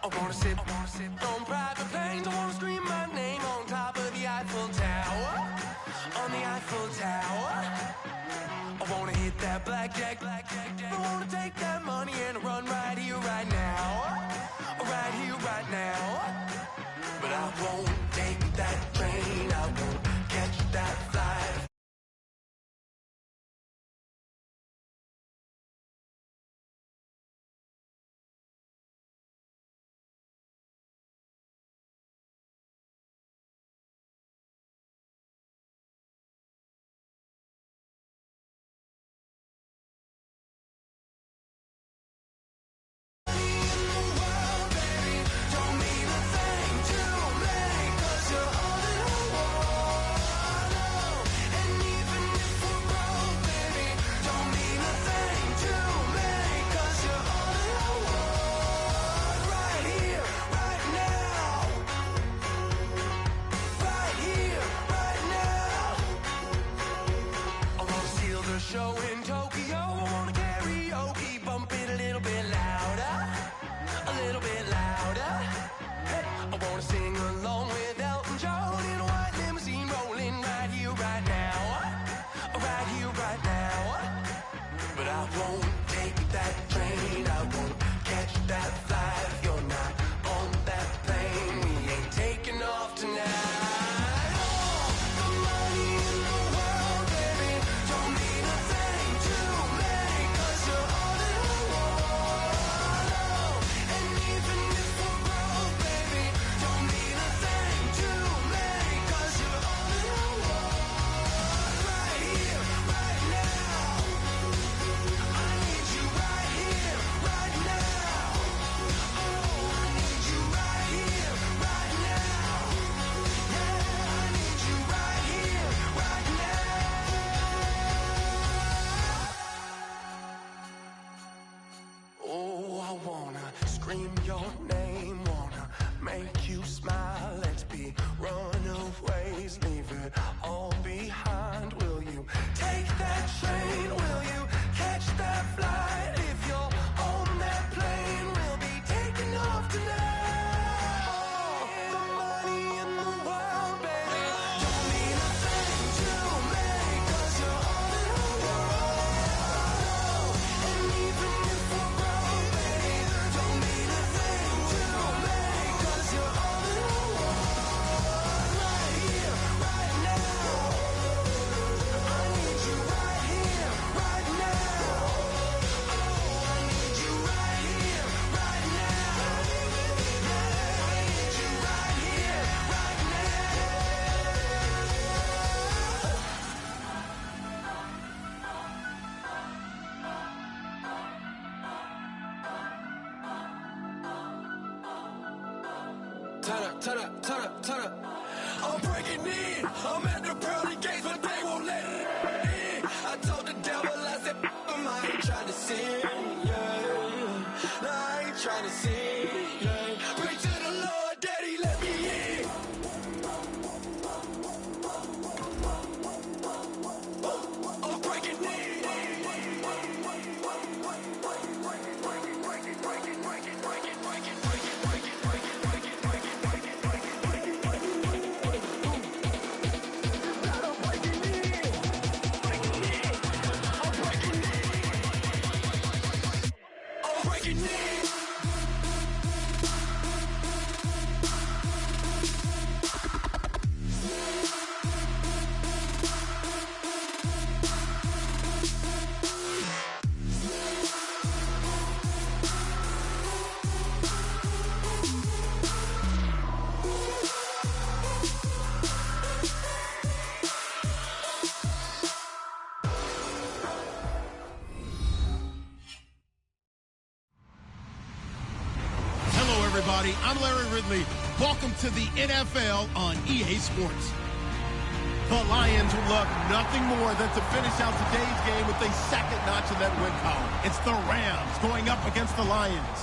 I wanna sit on private planes. I wanna scream my name on top of the Eiffel Tower. On the Eiffel Tower. I wanna hit that blackjack. I wanna take that money and run right here, right now. Right here, right now. But I won't take that train. I won't catch that flight. Show in Tokyo, I wanna karaoke, bump it a little bit louder, a little bit louder. Hey, I wanna sing along with Elton John in a white limousine rolling right here, right now, right here, right now. But I won't take that train, I won't catch that flight. If you're not on that plane, we ain't taking off tonight. Scream your name, wanna make you smile. Let's be runaways, leave it all behind. Will you take that train? Will you catch that flight? If you're on that plane, we'll be taking off tonight. The money in the world, baby, don't mean a thing to me, 'cause you're all in the world. And even if we're broke, baby, don't mean a thing to me, 'cause you're all in the world. Right here, right now. I need you right here, right now. Oh, I need you right here, right now. Yeah, I need you right here, right Turn up. I'm breaking in. I'm at the pearly gates, but they won't let it in. I told the devil, I said, I ain't trying to sin, yeah. No, I ain't trying to sin, yeah. Pray to the Lord, Daddy, let me in. I'm breaking in. Everybody, I'm Larry Ridley. Welcome to the NFL on EA Sports. The Lions would love nothing more than to finish out today's game with a second notch in that win column. It's the Rams going up against the Lions.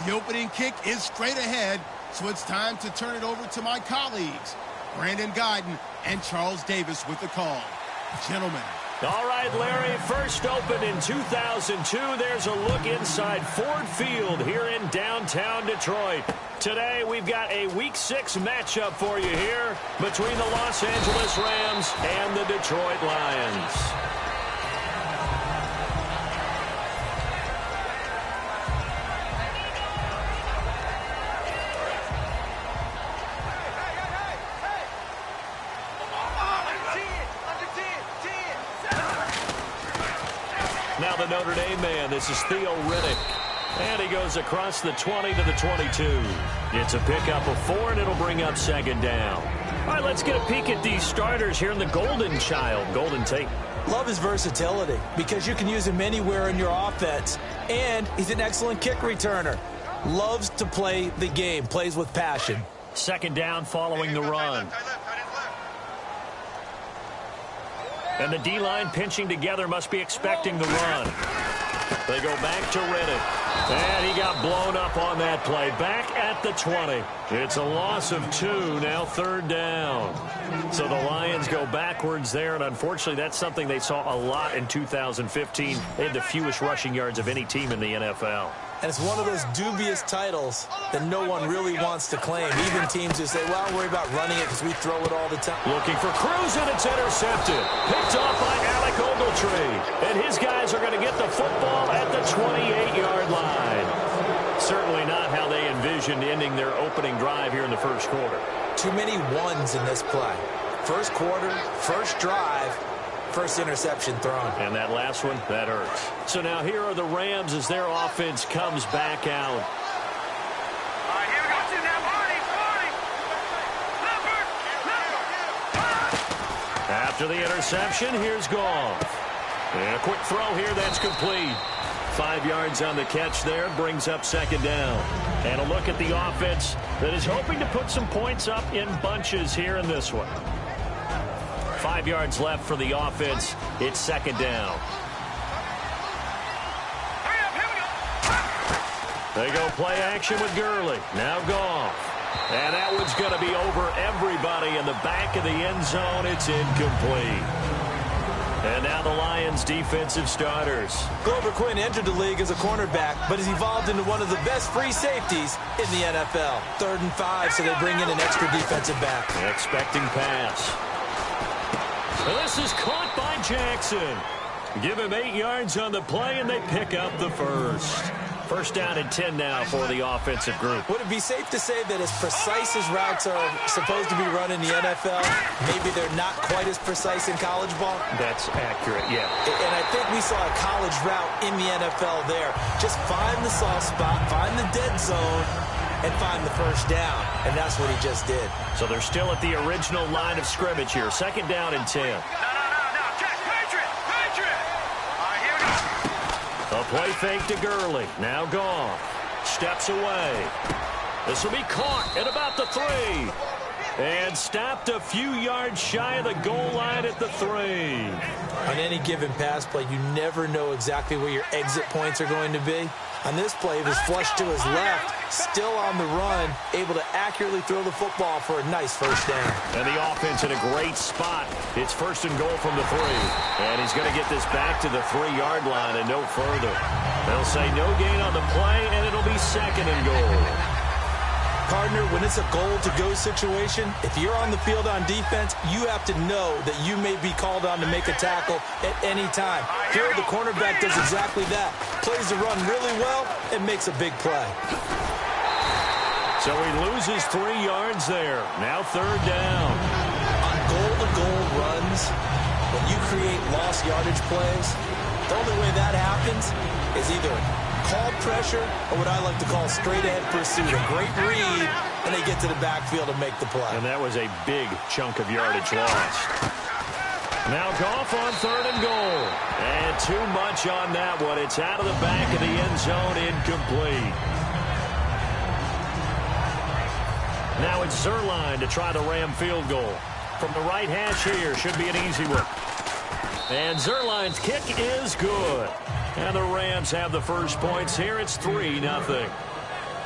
The opening kick is straight ahead, so it's time to turn it over to my colleagues, Brandon Guyton and Charles Davis with the call. Gentlemen, All right, Larry, first opened in 2002. There's a look inside Ford Field here in downtown Detroit. Today, we've got a Week 6 matchup for you here between the Los Angeles Rams and the Detroit Lions. Now the Notre Dame man, this is Theo Riddick. And he goes across the 20 to the 22. It's a pickup of 4, and it'll bring up second down. All right, let's get a peek at these starters here in the Golden Child. Golden Tate. Love his versatility because you can use him anywhere in your offense. And he's an excellent kick returner. Loves to play the game, plays with passion. Second down following the run. And the D-line pinching together must be expecting the run. They go back to Riddick. And he got blown up on that play. Back at the 20. It's a loss of 2, now third down. So the Lions go backwards there, and unfortunately that's something they saw a lot in 2015. They had the fewest rushing yards of any team in the NFL. And it's one of those dubious titles that no one really wants to claim. Even teams who say, well, I'll worry about running it because we throw it all the time. Looking for Cruz, and it's intercepted. Picked off by Alec Ogletree. And his guys are going to get the football at the 28-yard line. Certainly not how they envisioned ending their opening drive here in the first quarter. Too many ones in this play. First quarter, first drive, first interception thrown. And that last one, that hurts. So now here are the Rams as their offense comes back out. All right, here we go. Now, Marty. After the interception, here's Goff. And a quick throw here, that's complete. 5 yards on the catch there, brings up second down. And a look at the offense that is hoping to put some points up in bunches here in this one. 5 yards left for the offense. It's second down. They go play action with Gurley. Now Goff. And that one's going to be over everybody in the back of the end zone. It's incomplete. And now the Lions' defensive starters. Glover Quinn entered the league as a cornerback, but has evolved into one of the best free safeties in the NFL. 3rd and 5, so they bring in an extra defensive back. Expecting pass. This is caught by Jackson. Give him 8 yards on the play, and they pick up the first. First down and 10 now for the offensive group. Would it be safe to say that as precise as routes are supposed to be run in the NFL, maybe they're not quite as precise in college ball? That's accurate, yeah. And I think we saw a college route in the NFL there. Just find the soft spot, find the dead zone, and find the first down. And that's what he just did. So they're still at the original line of scrimmage here. Second down and 10. No. Patriot. All right, here we go. A play fake to Gurley. Now Goff. Steps away. This will be caught at about the 3. And stopped a few yards shy of the goal line at the 3. On any given pass play, you never know exactly where your exit points are going to be. On this play, it was flushed to his left, still on the run, able to accurately throw the football for a nice first down. And the offense in a great spot. It's first and goal from the 3. And he's going to get this back to the 3-yard line and no further. They'll say no gain on the play, and it'll be second and goal. Partner, when it's a goal-to-go situation, if you're on the field on defense, you have to know that you may be called on to make a tackle at any time. Here, the cornerback does exactly that. Plays the run really well and makes a big play. So he loses 3 yards there. Now third down. On goal-to-goal runs, when you create lost yardage plays, the only way that happens is either called pressure or what I like to call straight-ahead pursuit. A great read, and they get to the backfield and make the play. And that was a big chunk of yardage lost. Now Goff on third and goal. And too much on that one. It's out of the back of the end zone, incomplete. Now it's Zerline to try the Ram field goal. From the right hash here, should be an easy one. And Zerline's kick is good. And the Rams have the first points here. It's 3-0.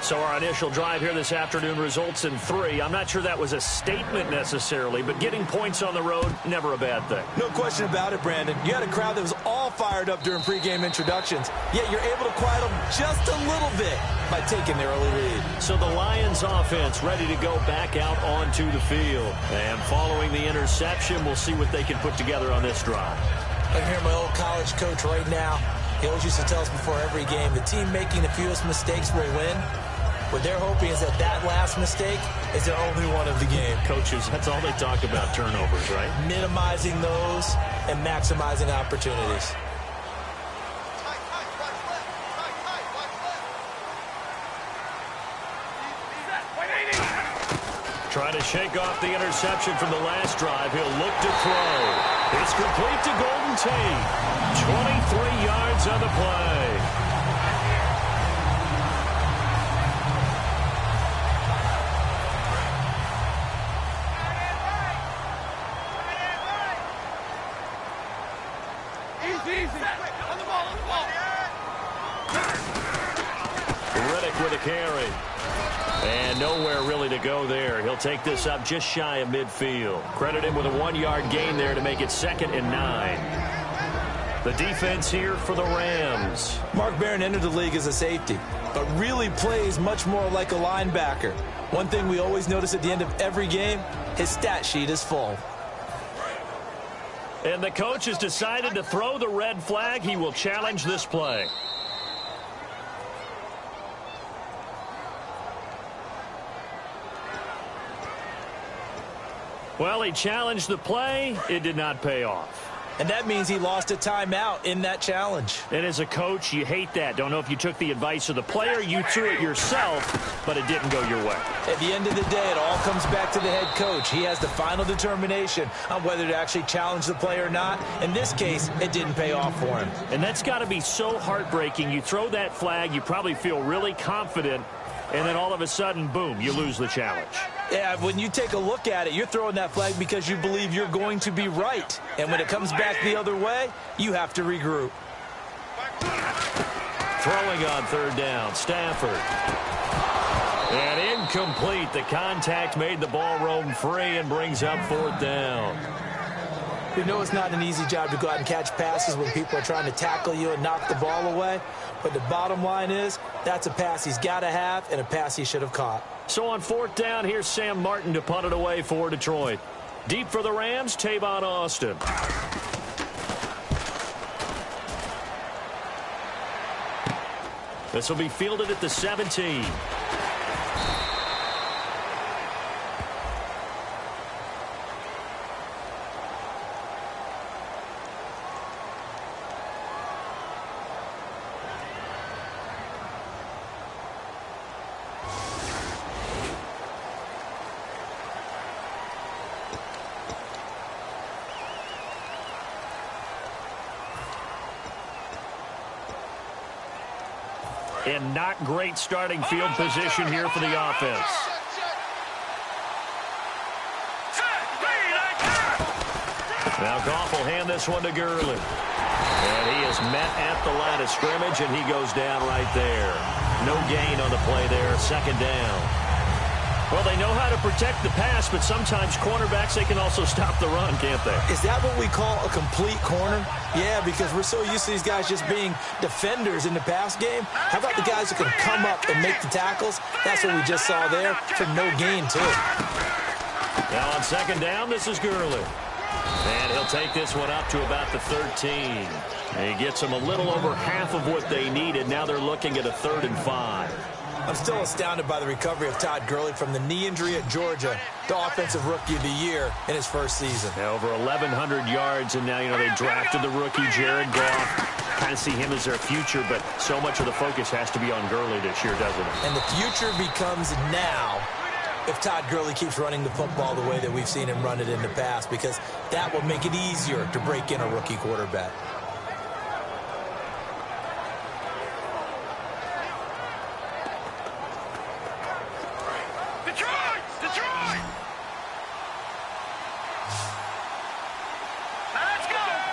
So our initial drive here this afternoon results in 3. I'm not sure that was a statement necessarily, but getting points on the road, never a bad thing. No question about it, Brandon. You had a crowd that was all fired up during pregame introductions, yet you're able to quiet them just a little bit by taking their early lead. So the Lions offense ready to go back out onto the field. And following the interception, we'll see what they can put together on this drive. I hear my old college coach right now. He always used to tell us before every game, the team making the fewest mistakes will win. What they're hoping is that last mistake is their only one of the game. Coaches, that's all they talk about, turnovers, right? Minimizing those and maximizing opportunities. Trying to shake off the interception from the last drive. He'll look to throw. It's complete to Golden Tate. 23 yards on the play. With a carry. And nowhere really to go there. He'll take this up just shy of midfield. Credit him with a 1-yard gain there to make it 2nd and 9. The defense here for the Rams. Mark Barron entered the league as a safety, but really plays much more like a linebacker. One thing we always notice at the end of every game, his stat sheet is full. And the coach has decided to throw the red flag. He will challenge this play. Well, he challenged the play. It did not pay off. And that means he lost a timeout in that challenge. And as a coach, you hate that. Don't know if you took the advice of the player, you threw it yourself, but it didn't go your way. At the end of the day, it all comes back to the head coach. He has the final determination on whether to actually challenge the play or not. In this case, it didn't pay off for him. And that's got to be so heartbreaking. You throw that flag, you probably feel really confident, and then all of a sudden, boom, you lose the challenge. Yeah, when you take a look at it, you're throwing that flag because you believe you're going to be right. And when it comes back the other way, you have to regroup. Throwing on 3rd down, Stafford. And incomplete. The contact made the ball roam free and brings up 4th down. We know it's not an easy job to go out and catch passes when people are trying to tackle you and knock the ball away. But the bottom line is, that's a pass he's got to have and a pass he should have caught. So on 4th down, here's Sam Martin to punt it away for Detroit. Deep for the Rams, Tavon Austin. This will be fielded at the 17. And not great starting field position here for the offense. Now Goff will hand this one to Gurley. And he is met at the line of scrimmage, and he goes down right there. No gain on the play there, 2nd down. Well, they know how to protect the pass, but sometimes cornerbacks, they can also stop the run, can't they? Is that what we call a complete corner? Yeah, because we're so used to these guys just being defenders in the pass game. How about the guys who can come up and make the tackles? That's what we just saw there for no gain, too. Now on 2nd down, this is Gurley. And he'll take this one up to about the 13. And he gets them a little over half of what they needed. Now they're looking at a 3rd and 5. I'm still astounded by the recovery of Todd Gurley from the knee injury at Georgia, the Offensive Rookie of the Year in his first season. Now over 1,100 yards, and now, they drafted the rookie, Jared Goff. Kind of see him as their future, but so much of the focus has to be on Gurley this year, doesn't it? And the future becomes now if Todd Gurley keeps running the football the way that we've seen him run it in the past, because that will make it easier to break in a rookie quarterback.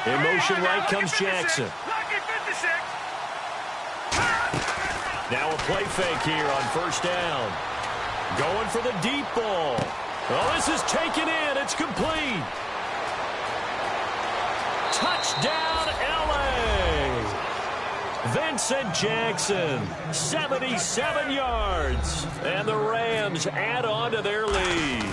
In motion right comes Jackson. Now a play fake here on first down. Going for the deep ball. Oh, this is taken in. It's complete. Touchdown, L.A. Vincent Jackson, 77 yards. And the Rams add on to their lead.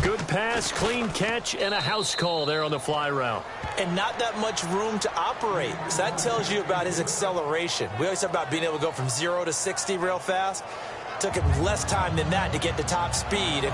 Good pass, clean catch, and a house call there on the fly route. And not that much room to operate. So that tells you about his acceleration. We always talk about being able to go from 0 to 60 real fast. Took him less time than that to get to top speed.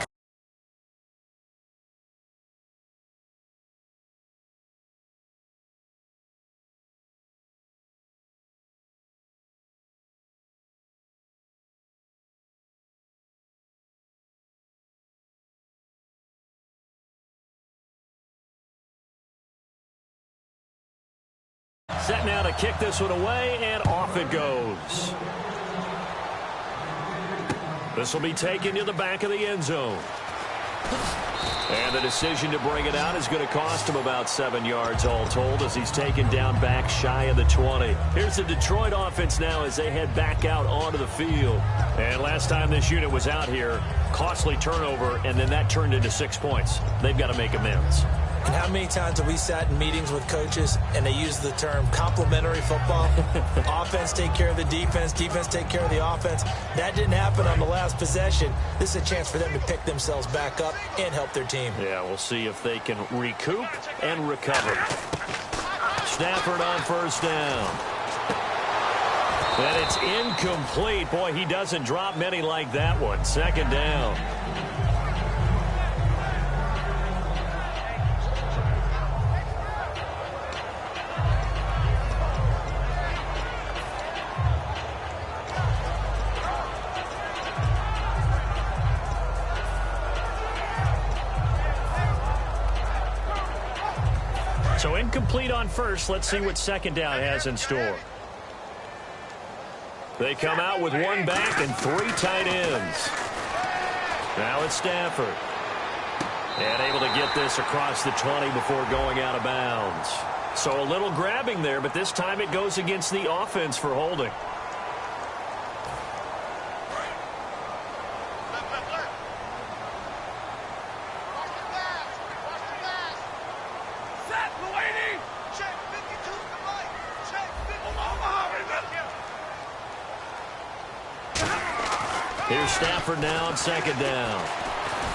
Set now to kick this one away, and off it goes. This will be taken to the back of the end zone. And the decision to bring it out is going to cost him about 7 yards all told as he's taken down back shy of the 20. Here's the Detroit offense now as they head back out onto the field. And last time this unit was out here, costly turnover, and then that turned into 6 points. They've got to make amends. And how many times have we sat in meetings with coaches and they use the term complementary football? Offense take care of the defense, defense take care of the offense. That didn't happen on the last possession. This is a chance for them to pick themselves back up and help their team. Yeah, we'll see if they can recoup and recover. Stafford on first down. And it's incomplete. Boy, he doesn't drop many like that one. Second down. So incomplete on first. Let's see what second down has in store. They come out with one back and 3 tight ends. Now it's Stafford. And able to get this across the 20 before going out of bounds. So a little grabbing there, but this time it goes against the offense for holding. Here's Stafford now on second down.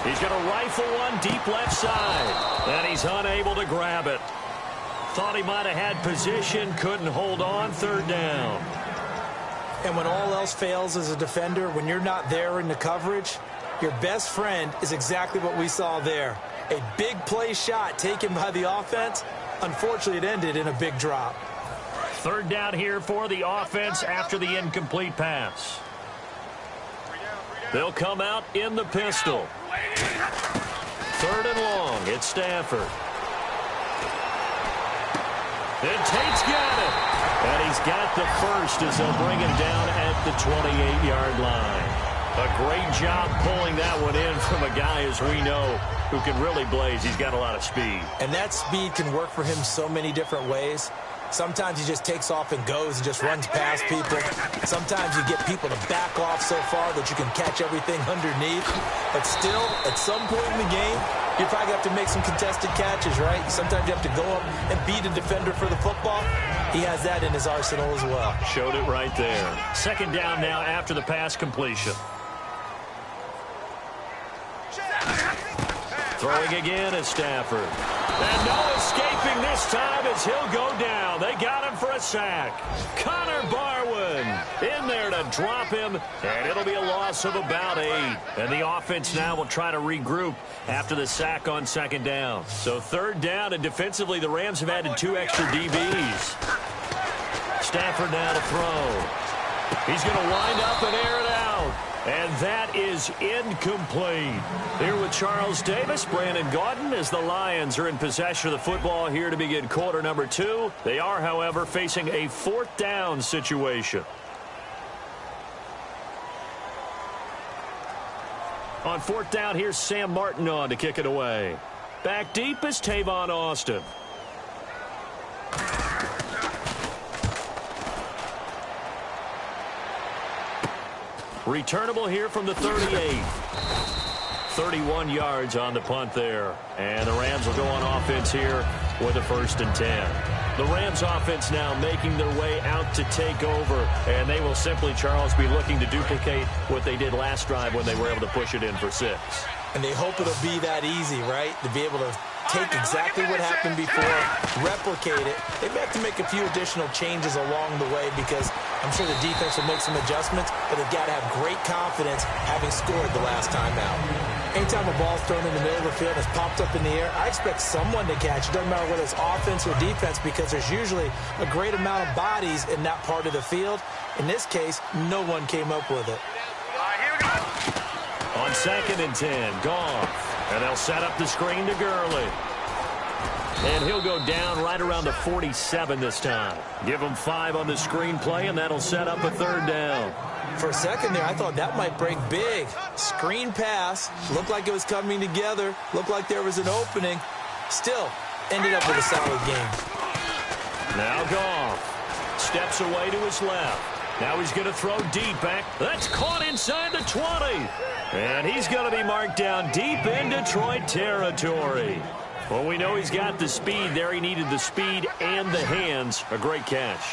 He's going to rifle one deep left side. And he's unable to grab it. Thought he might have had position, couldn't hold on. Third down. And when all else fails as a defender, when you're not there in the coverage, your best friend is exactly what we saw there. A big play shot taken by the offense. Unfortunately, it ended in a big drop. Third down here for the offense after the incomplete pass. They'll come out in the pistol. Third and long. It's Stafford. And Tate's got it. And he's got the first as they'll bring him down at the 28-yard line. A great job pulling that one in from a guy, as we know, who can really blaze. He's got a lot of speed. And that speed can work for him so many different ways. Sometimes he just takes off and goes and just runs past people. Sometimes you get people to back off so far that you can catch everything underneath. But still, at some point in the game, you probably have to make some contested catches, right? Sometimes you have to go up and beat a defender for the football. He has that in his arsenal as well. Showed it right there. Second down now after the pass completion. Throwing again is Stafford. And no escaping this time as he'll go down. They got him for a sack. Connor Barwin in there to drop him, and it'll be a loss of about 8. And the offense now will try to regroup after the sack on second down. So third down, and defensively the Rams have added 2 extra DBs. Stafford now to throw. He's going to wind up and air it out. And that is incomplete. Here with Charles Davis, Brandon Gaudin, as the Lions are in possession of the football here to begin quarter number 2. They are, however, facing a 4th down situation. On 4th down, here's Sam Martin on to kick it away. Back deep is Tavon Austin. Returnable here from the 38. 31 yards on the punt there. And the Rams will go on offense here with a 1st and 10. The Rams offense now making their way out to take over. And they will simply, Charles, be looking to duplicate what they did last drive when they were able to push it in for 6. And they hope it'll be that easy, right? To be able to take exactly what happened before, replicate it. They may have to make a few additional changes along the way because I'm sure the defense will make some adjustments, but they've got to have great confidence having scored the last time out. Anytime a ball's thrown in the middle of the field and it's popped up in the air, I expect someone to catch it. Doesn't matter whether it's offense or defense because there's usually a great amount of bodies in that part of the field. In this case, no one came up with it. Here we go. On 2nd and 10, Goff. And they'll set up the screen to Gurley. And he'll go down right around the 47 this time. Give him 5 on the screenplay, and that'll set up a 3rd down. For a second there, I thought that might break big. Screen pass. Looked like it was coming together. Looked like there was an opening. Still, ended up with a solid game. Now Goff steps away to his left. Now he's going to throw deep back. That's caught inside the 20. And he's going to be marked down deep in Detroit territory. Well, we know he's got the speed there. He needed the speed and the hands. A great catch.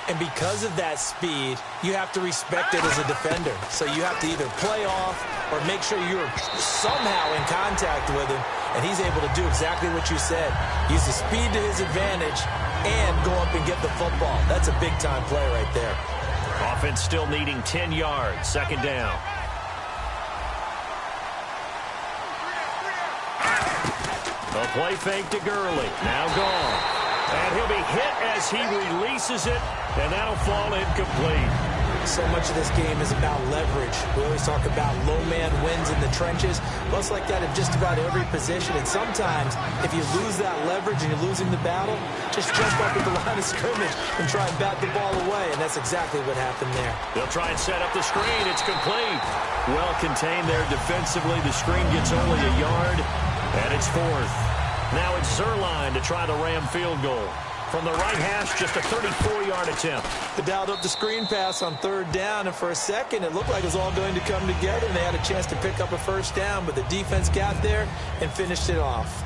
And because of that speed, you have to respect it as a defender. So you have to either play off or make sure you're somehow in contact with him. And he's able to do exactly what you said. Use the speed to his advantage and go up and get the football. That's a big-time play right there. Offense still needing 10 yards. 2nd down. A play fake to Gurley. Now gone. And he'll be hit as he releases it, and that'll fall incomplete. So much of this game is about leverage. We always talk about low man wins in the trenches. Well, it's like that in just about every position. And sometimes, if you lose that leverage and you're losing the battle, just jump up at the line of scrimmage and try and bat the ball away. And that's exactly what happened there. They'll try and set up the screen. It's complete. Well contained there defensively. The screen gets only a yard, and it's 4th. Now it's Zerline to try the Ram field goal. From the right hash, just a 34-yard attempt. They dialed up the screen pass on 3rd down, and for a second, it looked like it was all going to come together, and they had a chance to pick up a 1st down, but the defense got there and finished it off.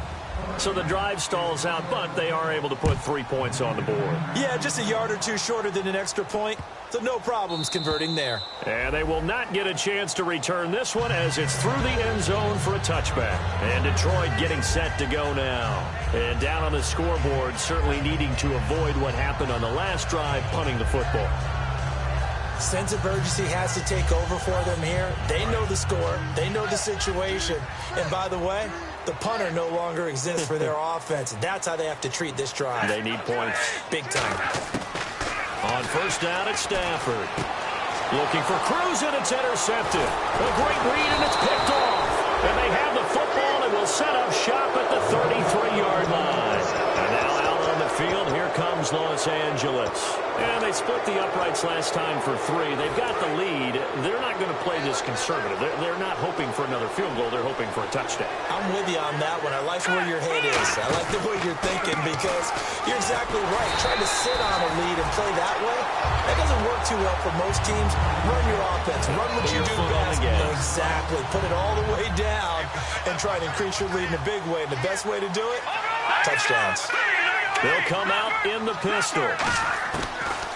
So the drive stalls out, but they are able to put 3 points on the board. Yeah, just a yard or two shorter than an extra point, so no problems converting there. And they will not get a chance to return this one as it's through the end zone for a touchback. And Detroit getting set to go now. And down on the scoreboard, certainly needing to avoid what happened on the last drive, punting the football. Sense of urgency has to take over for them here. They know the score. They know the situation. And by the way, the punter no longer exists for their offense. That's how they have to treat this drive. They need points. Big time. On 1st down at Stafford. Looking for Cruz, and it's intercepted. A great read, and it's picked off. And they have the football and will set up shop at the 33-yard line. And now out on the field, here comes Los Angeles. And they split the uprights last time for 3. They've got the lead. They're not going to play this conservative. They're not hoping for another field goal. They're hoping for a touchdown. I'm with you on that one. I like where your head is. I like the way you're thinking because you're exactly right. Trying to sit on a lead and play that way, that doesn't work too well for most teams. Run your offense. Run what you do best. Exactly. Put it all the way down and try to increase your lead in a big way. And the best way to do it, touchdowns. They'll come out in the pistol.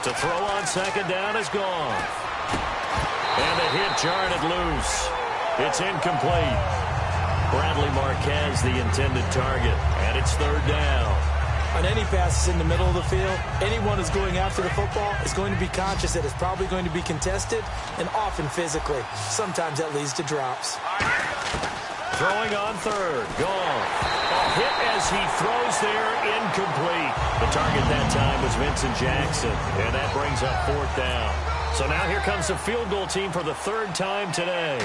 To throw on 2nd down is gone. And the hit jarred it loose. It's incomplete. Bradley Marquez, the intended target. And it's 3rd down. On any passes in the middle of the field, anyone who's going after the football is going to be conscious that it's probably going to be contested and often physically. Sometimes that leads to drops. Throwing on 3rd. Gone. A hit as he throws there, incomplete. The target that time was Vincent Jackson, and that brings up 4th down. So now here comes the field goal team for the 3rd time today.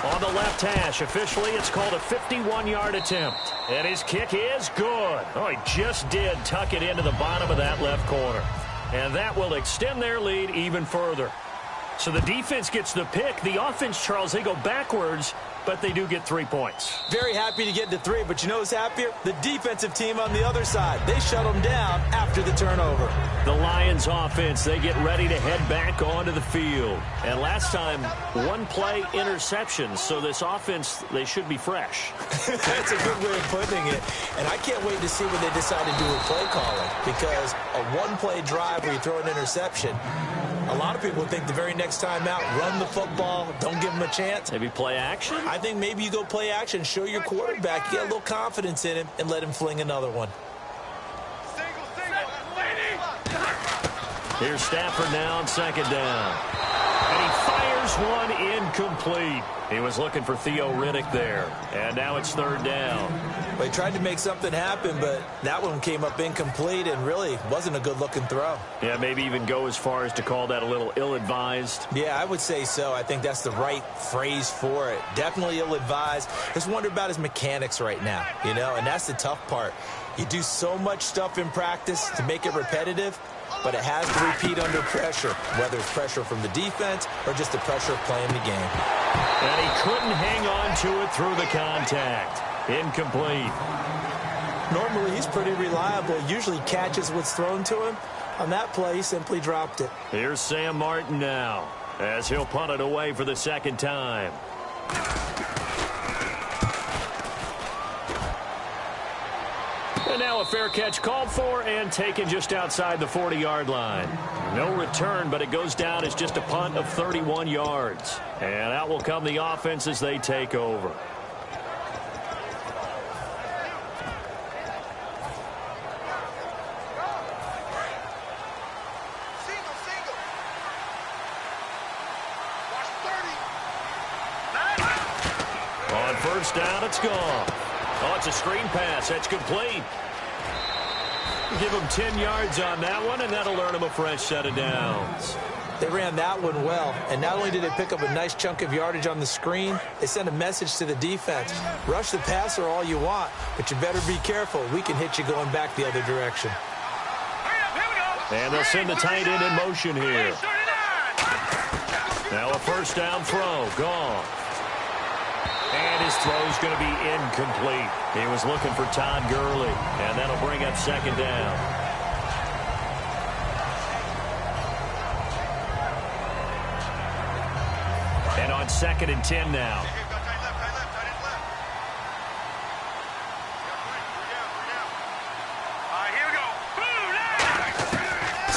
On the left hash, officially it's called a 51-yard attempt. And his kick is good. Oh, he just did tuck it into the bottom of that left corner. And that will extend their lead even further. So the defense gets the pick. The offense, Charles, they go backwards, but they do get 3 points. Very happy to get to 3, but you know who's happier? The defensive team on the other side. They shut them down after the turnover. The Lions offense, they get ready to head back onto the field. And last time, one-play interceptions, so this offense, they should be fresh. That's a good way of putting it. And I can't wait to see what they decide to do with play calling, because a one-play drive where you throw an interception, a lot of people think the very next time out, run the football, don't give them a chance. Maybe play action? I think maybe you go play action, show your quarterback, get a little confidence in him, and let him fling another one. Here's Stafford now on second down. And he fires one incomplete. He was looking for Theo Riddick there. And now it's third down. Well, he tried to make something happen, but that one came up incomplete and really wasn't a good-looking throw. Yeah, maybe even go as far as to call that a little ill-advised. Yeah, I would say so. I think that's the right phrase for it. Definitely ill-advised. Just wonder about his mechanics right now, you know, and that's the tough part. You do so much stuff in practice to make it repetitive, but it has to repeat under pressure, whether it's pressure from the defense or just the pressure of playing the game. And he couldn't hang on to it through the contact. Incomplete. Normally, he's pretty reliable. Usually catches what's thrown to him. On that play, he simply dropped it. Here's Sam Martin now, as he'll punt it away for the second time. And now a fair catch called for and taken just outside the 40-yard line. No return, but it goes down as just a punt of 31 yards. And out will come the offense as they take over. On first down, it's gone. Oh, it's a screen pass. That's complete. Give him 10 yards on that one, and that'll earn him a fresh set of downs. They ran that one well, and not only did they pick up a nice chunk of yardage on the screen, they sent a message to the defense. Rush the passer all you want, but you better be careful. We can hit you going back the other direction. And they'll send the tight end in motion here. Now a first down throw. Gone. And his throw's going to be incomplete. He was looking for Todd Gurley, and that'll bring up second down. And on 2nd and 10 now. Here we go.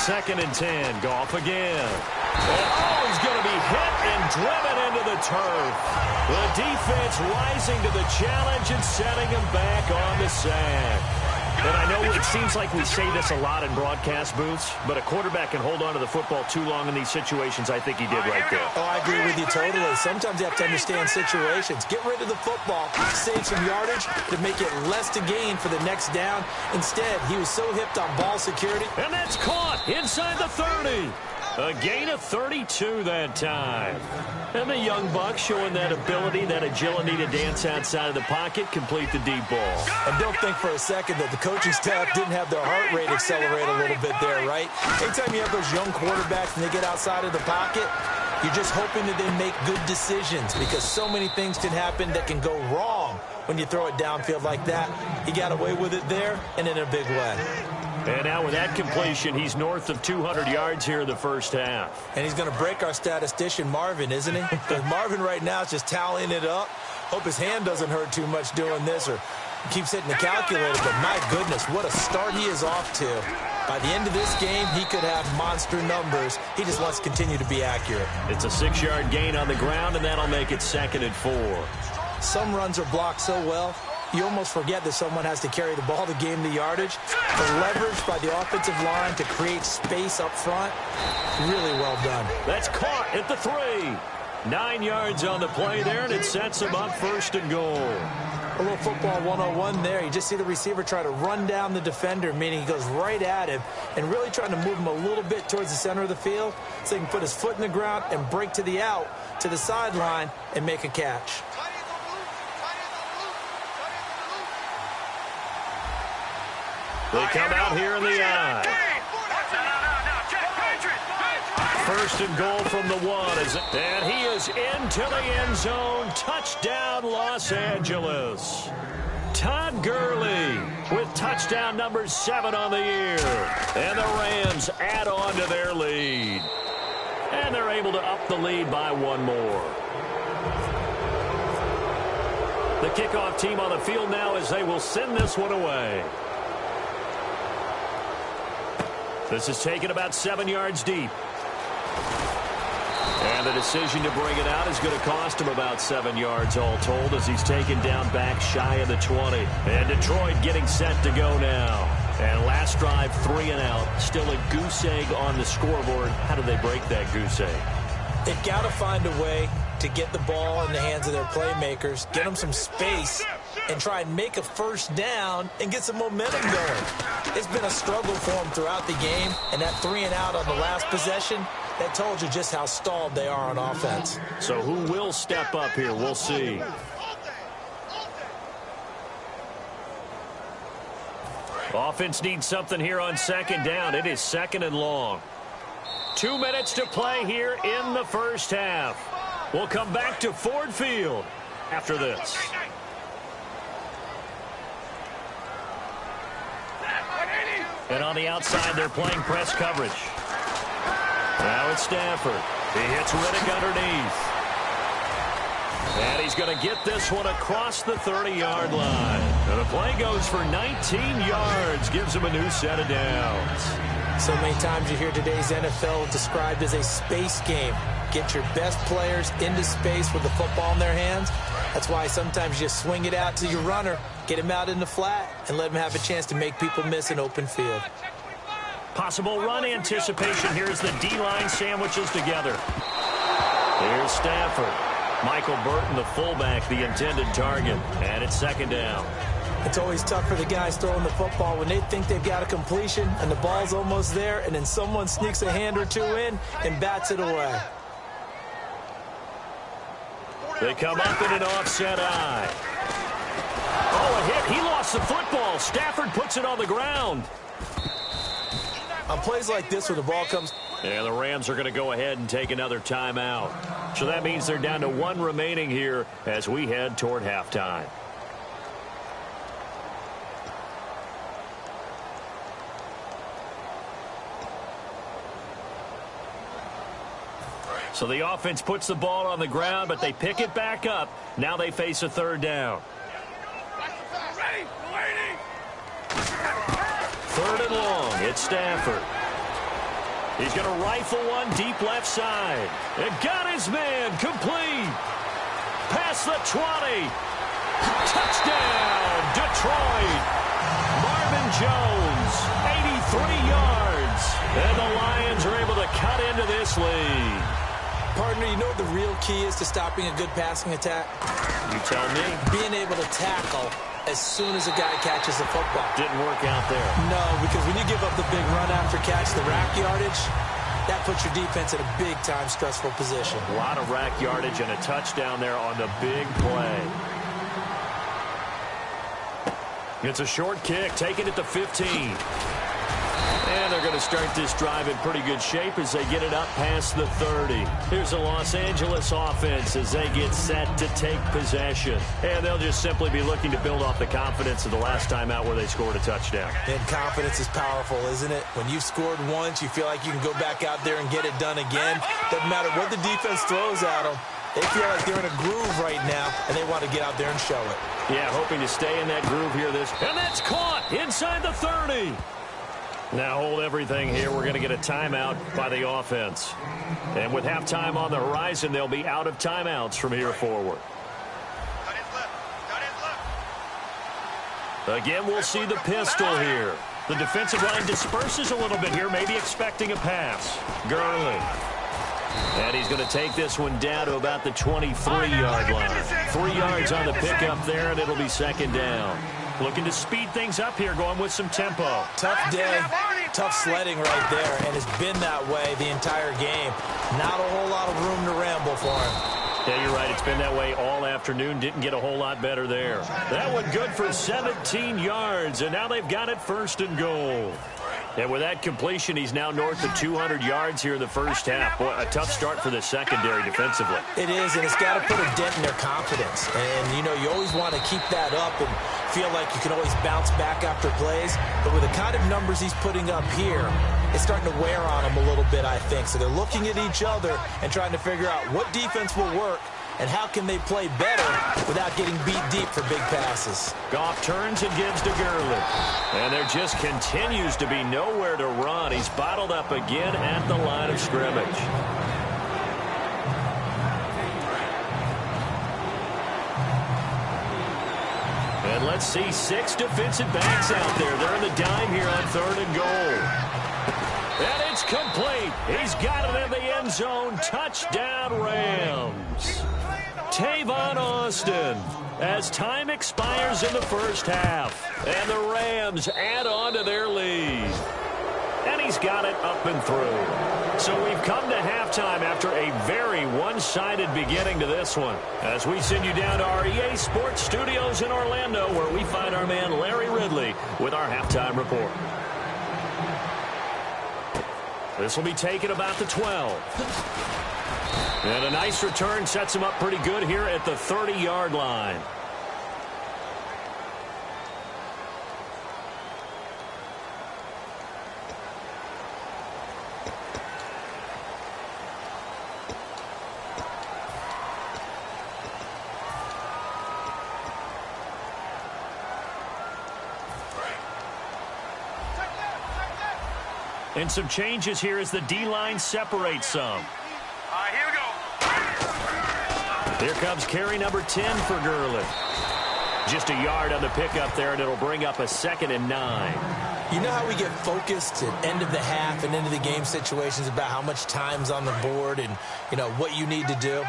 2nd and 10. Goff again. Oh, he's going to be hit and driven into the turf. The defense rising to the challenge and setting him back on the sack. And I know it seems like we say this a lot in broadcast booths, but a quarterback can hold on to the football too long in these situations. I think he did right there. Oh, I agree with you totally. Sometimes you have to understand situations. Get rid of the football, save some yardage to make it less to gain for the next down. Instead, he was so hipped on ball security. And that's caught inside the 30. A gain of 32 that time. And the young buck showing that ability, that agility to dance outside of the pocket, complete the deep ball. And don't think for a second that the coaching staff didn't have their heart rate accelerate a little bit there, right? Anytime you have those young quarterbacks and they get outside of the pocket, you're just hoping that they make good decisions, because so many things can happen that can go wrong when you throw it downfield like that. He got away with it there and in a big way. And now with that completion, he's north of 200 yards here in the first half. And he's going to break our statistician, Marvin, isn't he? Because Marvin right now is just tallying it up. Hope his hand doesn't hurt too much doing this, or keeps hitting the calculator. But my goodness, what a start he is off to. By the end of this game, he could have monster numbers. He just wants to continue to be accurate. It's a 6-yard gain on the ground, and that'll make it 2nd and 4. Some runs are blocked so well, you almost forget that someone has to carry the ball to gain the yardage. The leverage by the offensive line to create space up front, really well done. That's caught at the 3. 9 yards on the play there, and it sets him up 1st and goal. A little football 101 there. You just see the receiver try to run down the defender, meaning he goes right at him, and really trying to move him a little bit towards the center of the field so he can put his foot in the ground and break to the out, to the sideline, and make a catch. They come out here in the eye. First and goal from the 1. And he is into the end zone. Touchdown, Los Angeles. Todd Gurley with touchdown number 7 on the year. And the Rams add on to their lead. And they're able to up the lead by 1 more. The kickoff team on the field now as they will send this one away. This is taken about 7 yards deep. And the decision to bring it out is going to cost him about 7 yards all told as he's taken down back shy of the 20. And Detroit getting set to go now. And last drive, 3 and out. Still a goose egg on the scoreboard. How do they break that goose egg? They've got to find a way to get the ball in the hands of their playmakers, get them some space, and try and make a first down and get some momentum going. It's been a struggle for them throughout the game, and that 3 and out on the last possession, that told you just how stalled they are on offense. So who will step up here? We'll see. Offense needs something here on second down. It is 2nd and long. 2 minutes to play here in the first half. We'll come back to Ford Field after this. And on the outside, they're playing press coverage. Now it's Stafford. He hits Riddick underneath. And he's going to get this one across the 30-yard line. And the play goes for 19 yards. Gives him a new set of downs. So many times you hear today's NFL described as a space game. Get your best players into space with the football in their hands. That's why sometimes you swing it out to your runner, get him out in the flat, and let him have a chance to make people miss an open field. Possible run anticipation. Here's the D-line sandwiches together. Here's Stafford. Michael Burton, the fullback, the intended target. And it's 2nd down. It's always tough for the guys throwing the football when they think they've got a completion and the ball's almost there, and then someone sneaks a hand or two in and bats it away. They come up in an offset eye. Oh, a hit. He lost the football. Stafford puts it on the ground. On plays like this where the ball comes... And the Rams are going to go ahead and take another timeout. So that means they're down to 1 remaining here as we head toward halftime. So the offense puts the ball on the ground, but they pick it back up. Now they face a 3rd down. 3rd and long. It's Stafford. He's going to rifle one deep left side. And got his man complete. Past the 20. Touchdown, Detroit. Marvin Jones, 83 yards. And the Lions are able to cut into this lead. Partner, you know what the real key is to stopping a good passing attack? You tell me. Being able to tackle as soon as a guy catches the football. Didn't work out there. No, because when you give up the big run after catch, the rack yardage, that puts your defense in a big-time stressful position. A lot of rack yardage and a touchdown there on the big play. It's a short kick, taken at the 15. And they're going to start this drive in pretty good shape as they get it up past the 30. Here's the Los Angeles offense as they get set to take possession. And they'll just simply be looking to build off the confidence of the last time out where they scored a touchdown. And confidence is powerful, isn't it? When you've scored once, you feel like you can go back out there and get it done again. Doesn't matter what the defense throws at them. They feel like they're in a groove right now, and they want to get out there and show it. Yeah, hoping to stay in that groove here. And that's caught inside the 30. Now hold everything here. We're going to get a timeout by the offense. And with halftime on the horizon, they'll be out of timeouts from here forward. Again, we'll see the pistol here. The defensive line disperses a little bit here, maybe expecting a pass. Gurley. And he's going to take this one down to about the 23-yard line. 3 yards on the pickup there, and it'll be 2nd down. Looking to speed things up here, going with some tempo. Tough day, tough sledding right there, and it's been that way the entire game. Not a whole lot of room to ramble for him. Yeah, you're right. It's been that way all afternoon. Didn't get a whole lot better there. That one good for 17 yards, and now they've got it 1st and goal. And with that completion, he's now north of 200 yards here in the first half. Boy, a tough start for the secondary defensively. It is, and it's got to put a dent in their confidence. And, you know, you always want to keep that up and feel like you can always bounce back after plays. But with the kind of numbers he's putting up here, it's starting to wear on them a little bit, I think. So they're looking at each other and trying to figure out what defense will work and how can they play better without getting beat deep for big passes. Goff turns and gives to Gurley. And there just continues to be nowhere to run. He's bottled up again at the line of scrimmage. And let's see 6 defensive backs out there. They're in the dime here on 3rd and goal. And it's complete. He's got it in the end zone. Touchdown, Rams. Tavon Austin as time expires in the first half. And the Rams add on to their lead. And he's got it up and through. So we've come to halftime after a very one-sided beginning to this one. As we send you down to our EA Sports Studios in Orlando, where we find our man Larry Ridley with our halftime report. This will be taken about the 12. And a nice return sets him up pretty good here at the 30-yard line. And some changes here as the D-line separates some. Here we go. Here comes carry number 10 for Gurley. Just a yard on the pickup there, and it'll bring up a 2nd and 9. You know how we get focused at end of the half and into the game situations about how much time's on the board and, you know, what you need to do?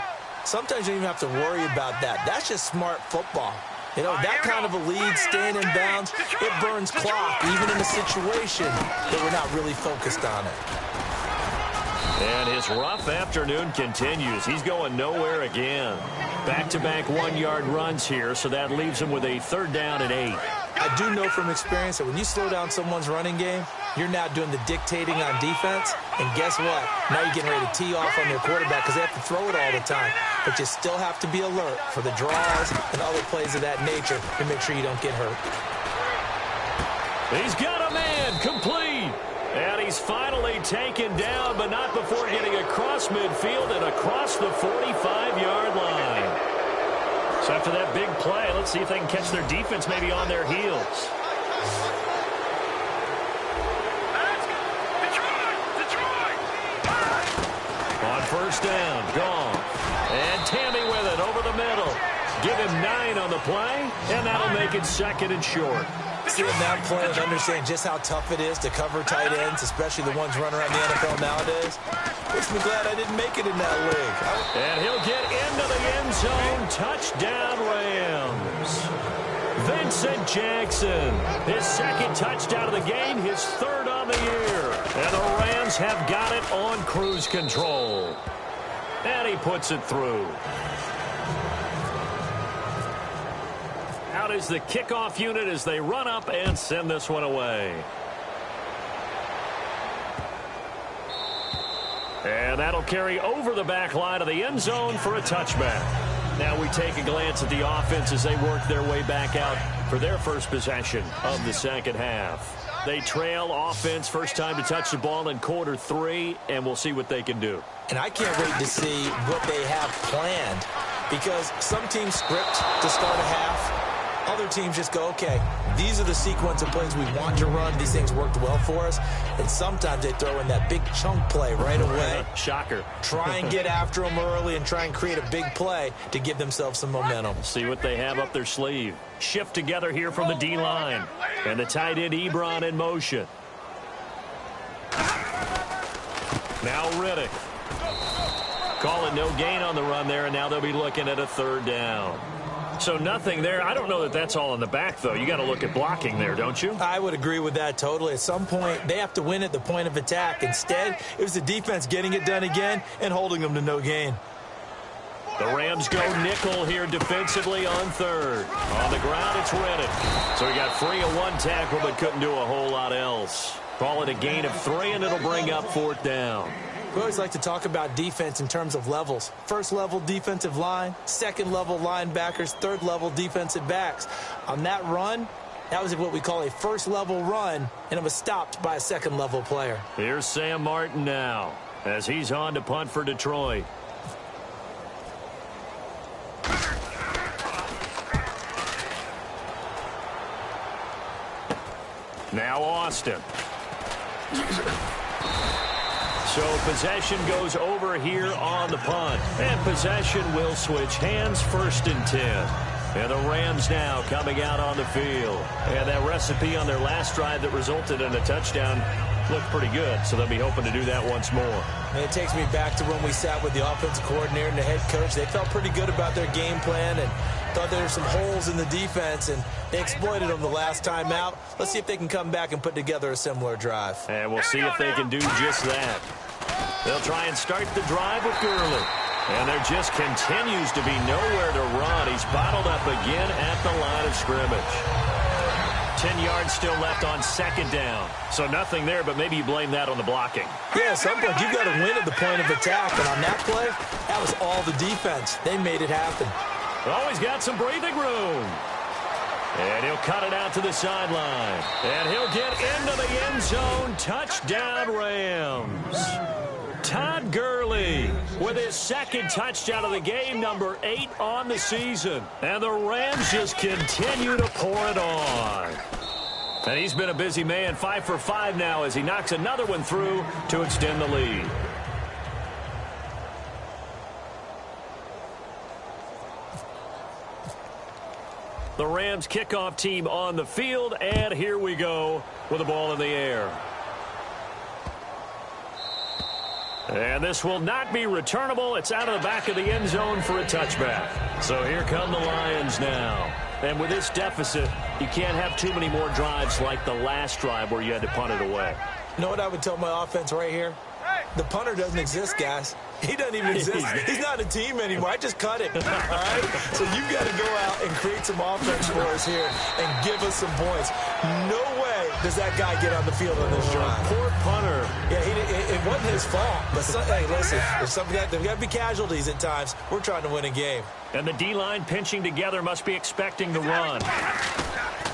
Sometimes you don't even have to worry about that. That's just smart football. You know, that kind of a lead, staying in bounds, it burns clock, even in a situation that we're not really focused on it. And his rough afternoon continues. He's going nowhere again. Back-to-back 1-yard runs here, so that leaves him with a 3rd down and 8. I do know from experience that when you slow down someone's running game, you're now doing the dictating on defense. And guess what? Now you're getting ready to tee off on your quarterback because they have to throw it all the time. But you still have to be alert for the draws and other plays of that nature to make sure you don't get hurt. He's got a man, complete. And he's finally taken down, but not before getting across midfield and across the 45-yard line. So after that big play, let's see if they can catch their defense maybe on their heels. On 1st down, gone. And Tammy with it over the middle. Give him 9 on the play, and that'll make it 2nd and short. Seeing that play and understand just how tough it is to cover tight ends, especially the ones running around the NFL nowadays, makes me glad I didn't make it in that league. And he'll get into the end zone. Touchdown, Rams. Vincent Jackson, his 2nd touchdown of the game, his 3rd on the year. And the Rams have got it on cruise control. And he puts it through. Out is the kickoff unit as they run up and send this one away. And that'll carry over the back line of the end zone for a touchback. Now we take a glance at the offense as they work their way back out for their first possession of the 2nd half. They trail offense, first time to touch the ball in quarter 3, and we'll see what they can do. And I can't wait to see what they have planned, because some teams script to start a half. Other teams just go, okay, these are the sequence of plays we want to run. These things worked well for us. And sometimes they throw in that big chunk play right away. Shocker. Try and get after them early and try and create a big play to give themselves some momentum. See what they have up their sleeve. Shift together here from the D-line. And the tight end Ebron in motion. Now Riddick. Call it no gain on the run there, and now they'll be looking at a 3rd down. So nothing there. I don't know that that's all in the back, though. You got to look at blocking there, don't you? I would agree with that totally. At some point, they have to win at the point of attack. Instead, it was the defense getting it done again and holding them to no gain. The Rams go nickel here defensively on 3rd. On the ground, it's Riddick. So he got free of 1 tackle, but couldn't do a whole lot else. Call it a gain of 3, and it'll bring up 4th down. We always like to talk about defense in terms of levels. First level defensive line, second level linebackers, third level defensive backs. On that run, that was what we call a first level run, and it was stopped by a second level player. Here's Sam Martin now as he's on to punt for Detroit. Now Austin. So possession goes over here on the punt. And possession will switch hands, 1st and 10. And the Rams now coming out on the field. And that recipe on their last drive that resulted in a touchdown looked pretty good. So they'll be hoping to do that once more. And it takes me back to when we sat with the offensive coordinator and the head coach. They felt pretty good about their game plan and thought there were some holes in the defense, and they exploited them the last time out. Let's see if they can come back and put together a similar drive. And we'll see if they can do just that. They'll try and start the drive with Gurley. And there just continues to be nowhere to run. He's bottled up again at the line of scrimmage. 10 yards still left on 2nd down. So nothing there, but maybe you blame that on the blocking. Yeah, at some point you've got to win at the point of attack. And on that play, that was all the defense. They made it happen. Oh, he's got some breathing room. And he'll cut it out to the sideline. And he'll get into the end zone. Touchdown, Rams. Todd Gurley with his 2nd touchdown of the game, number 8 on the season. And the Rams just continue to pour it on. And he's been a busy man, 5 for 5 now as he knocks another one through to extend the lead. The Rams kickoff team on the field, and here we go with the ball in the air. And this will not be returnable. It's out of the back of the end zone for a touchback. So here come the Lions now. And with this deficit, you can't have too many more drives like the last drive where you had to punt it away. You know what I would tell my offense right here? The punter doesn't exist, guys. He doesn't even exist. He's not a team anymore. I just cut it. All right? So you've got to go out and create some offense for us here and give us some points. No way does that guy get on the field on this drive. Poor punter. Yeah, it wasn't his fault. But hey, listen, there's got to be casualties at times. We're trying to win a game. And the D-line pinching together must be expecting the run.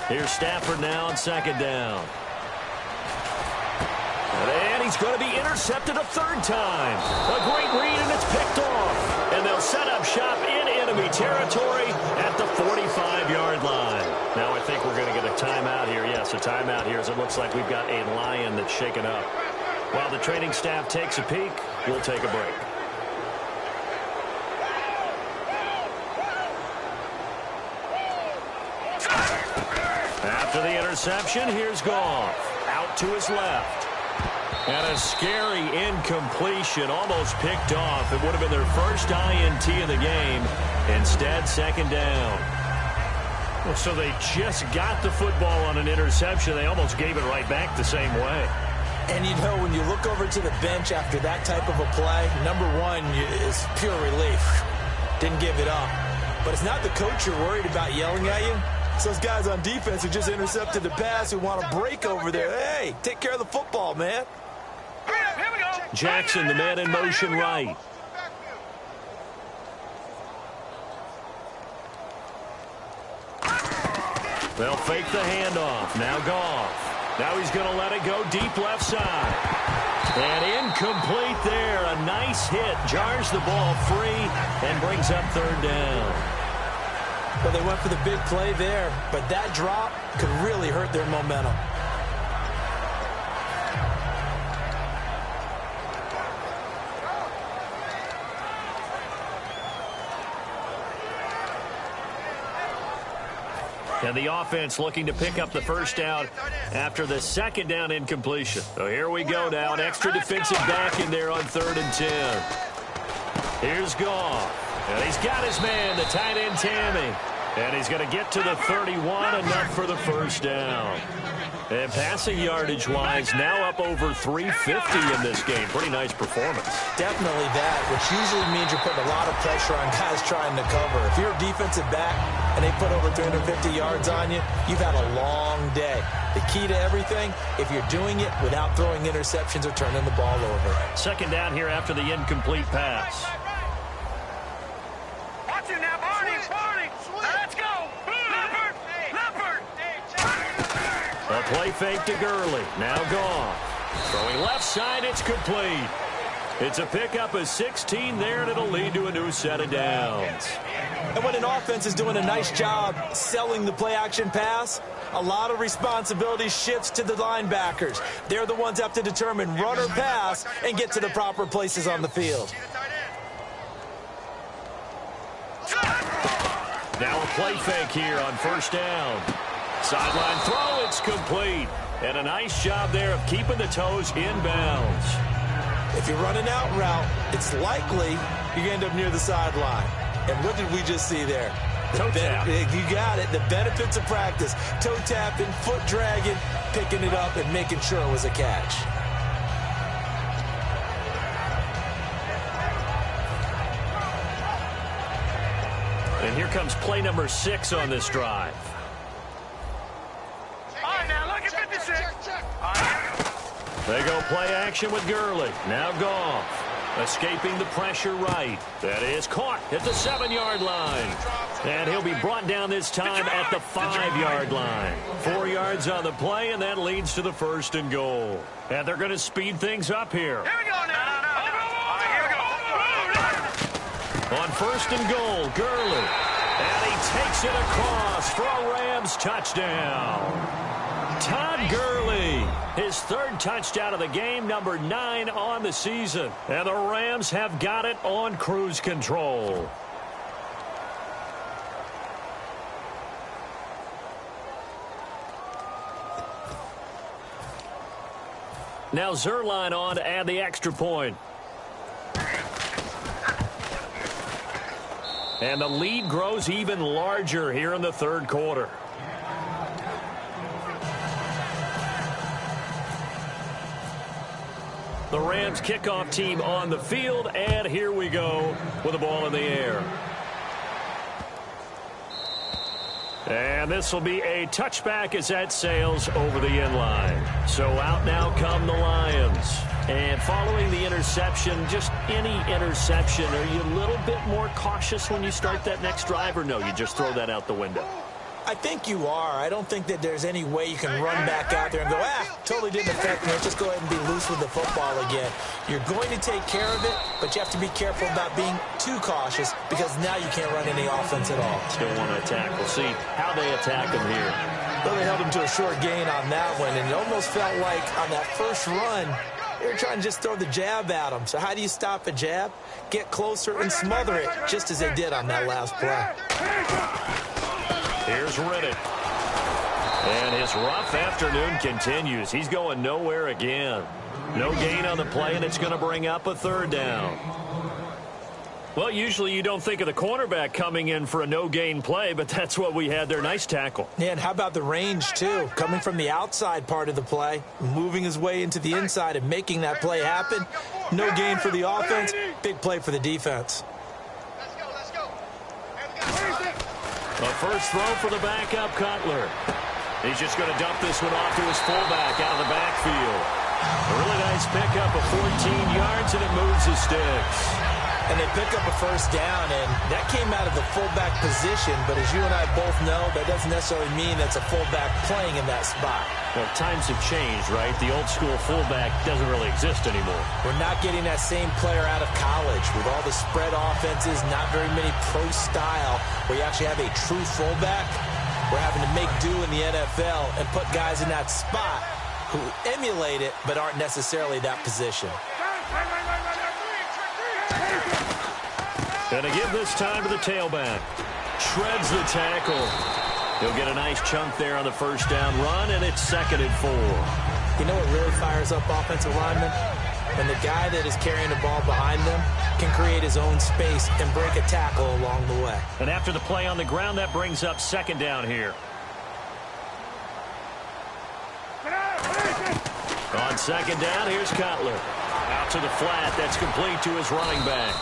Here's Stafford now on 2nd down. And he's going to be intercepted a 3rd time. A great read, and it's picked off. And they'll set up shop in enemy territory at the 45-yard line. Now I think we're going to get a timeout here. Yes, a timeout here as it looks like we've got a Lion that's shaken up. While the training staff takes a peek, we'll take a break. After the interception, here's Goff. Out to his left. And a scary incompletion, almost picked off. It would have been their first INT of the game. Instead, 2nd down. Well, so they just got the football on an interception. They almost gave it right back the same way. And you know, when you look over to the bench after that type of a play, number one is pure relief. Didn't give it up. But it's not the coach you're worried about yelling at you. It's those guys on defense who just intercepted the pass who want to break over there. Hey, take care of the football, man. Jackson, the man in motion right. They'll fake the handoff. Now Goff. Now he's going to let it go deep left side. And incomplete there. A nice hit. Jars the ball free and brings up 3rd down. Well, they went for the big play there, but that drop could really hurt their momentum. And the offense looking to pick up the 1st down after the 2nd down incompletion. So here we go now. An extra defensive back in there on 3rd and 10. Here's Goff. And he's got his man, the tight end Tammy. And he's going to get to the 31, enough for the 1st down. And passing yardage-wise, now up over 350 in this game. Pretty nice performance. Definitely that, which usually means you're putting a lot of pressure on guys trying to cover. If you're a defensive back, and they put over 350 yards on you, you've had a long day. The key to everything, if you're doing it without throwing interceptions or turning the ball over. Second down here after the incomplete pass. Watch it now, Barney. Now let's go. Leopard. A play fake to Gurley. Now gone. Throwing left side, it's complete. It's a pickup of 16 there, and it'll lead to a new set of downs. And when an offense is doing a nice job selling the play-action pass, a lot of responsibility shifts to the linebackers. They're the ones that have to determine run or pass and get to the proper places on the field. Now a play fake here on first down. Sideline throw, it's complete. And a nice job there of keeping the toes in bounds. If you're running out route, it's likely you end up near the sideline. And what did we just see there? Toe tap. You got it. The benefits of practice. Toe tapping, foot dragging, picking it up, and making sure it was a catch. And here comes play number 6 on this drive. All right, now look at 56. They go play action with Gurley. Now Goff. Escaping the pressure right. That is caught at the 7-yard line. And he'll be brought down this time at the 5-yard line. 4 yards on the play, and that leads to the 1st and goal. And they're going to speed things up here. Here we go now. All right, here we go. On 1st and goal, Gurley. And he takes it across for a Rams touchdown. Todd Gurley, his 3rd touchdown of the game, number 9 on the season. And the Rams have got it on cruise control. Now Zerline on to add the extra point. And the lead grows even larger here in the 3rd quarter. The Rams kickoff team on the field, and here we go with the ball in the air. And this will be a touchback as that sails over the inline. So out now come the Lions. And following the interception, just any interception, are you a little bit more cautious when you start that next drive, or no, you just throw that out the window? I think you are. I don't think that there's any way you can run back out there and go, totally didn't affect me. Let's just go ahead and be loose with the football again. You're going to take care of it, but you have to be careful about being too cautious because now you can't run any offense at all. Still want to attack. We'll see how they attack him here. Well, they held him to a short gain on that one, and it almost felt like on that first run, they were trying to just throw the jab at him. So how do you stop a jab? Get closer and smother it, just as they did on that last play. Here's Riddick. And his rough afternoon continues. He's going nowhere again. No gain on the play, and it's going to bring up a 3rd down. Well, usually you don't think of the cornerback coming in for a no-gain play, but that's what we had there. Nice tackle. Yeah, and how about the range, too? Coming from the outside part of the play, moving his way into the inside and making that play happen. No gain for the offense, big play for the defense. A first throw for the backup, Cutler. He's just going to dump this one off to his fullback out of the backfield. A really nice pickup of 14 yards, and it moves the sticks. And they pick up a first down, and that came out of the fullback position. But as you and I both know, that doesn't necessarily mean that's a fullback playing in that spot. Well, times have changed, right? The old school fullback doesn't really exist anymore. We're not getting that same player out of college with all the spread offenses, not very many pro style, where you actually have a true fullback. We're having to make do in the NFL and put guys in that spot who emulate it but aren't necessarily that position. Going to give this time to the tailback. Shreds the tackle. He'll get a nice chunk there on the first down run, and it's 2nd and 4. You know what really fires up offensive linemen? When the guy that is carrying the ball behind them can create his own space and break a tackle along the way. And after the play on the ground, that brings up 2nd down here. On 2nd down, here's Cutler. Out to the flat. That's complete to his running back.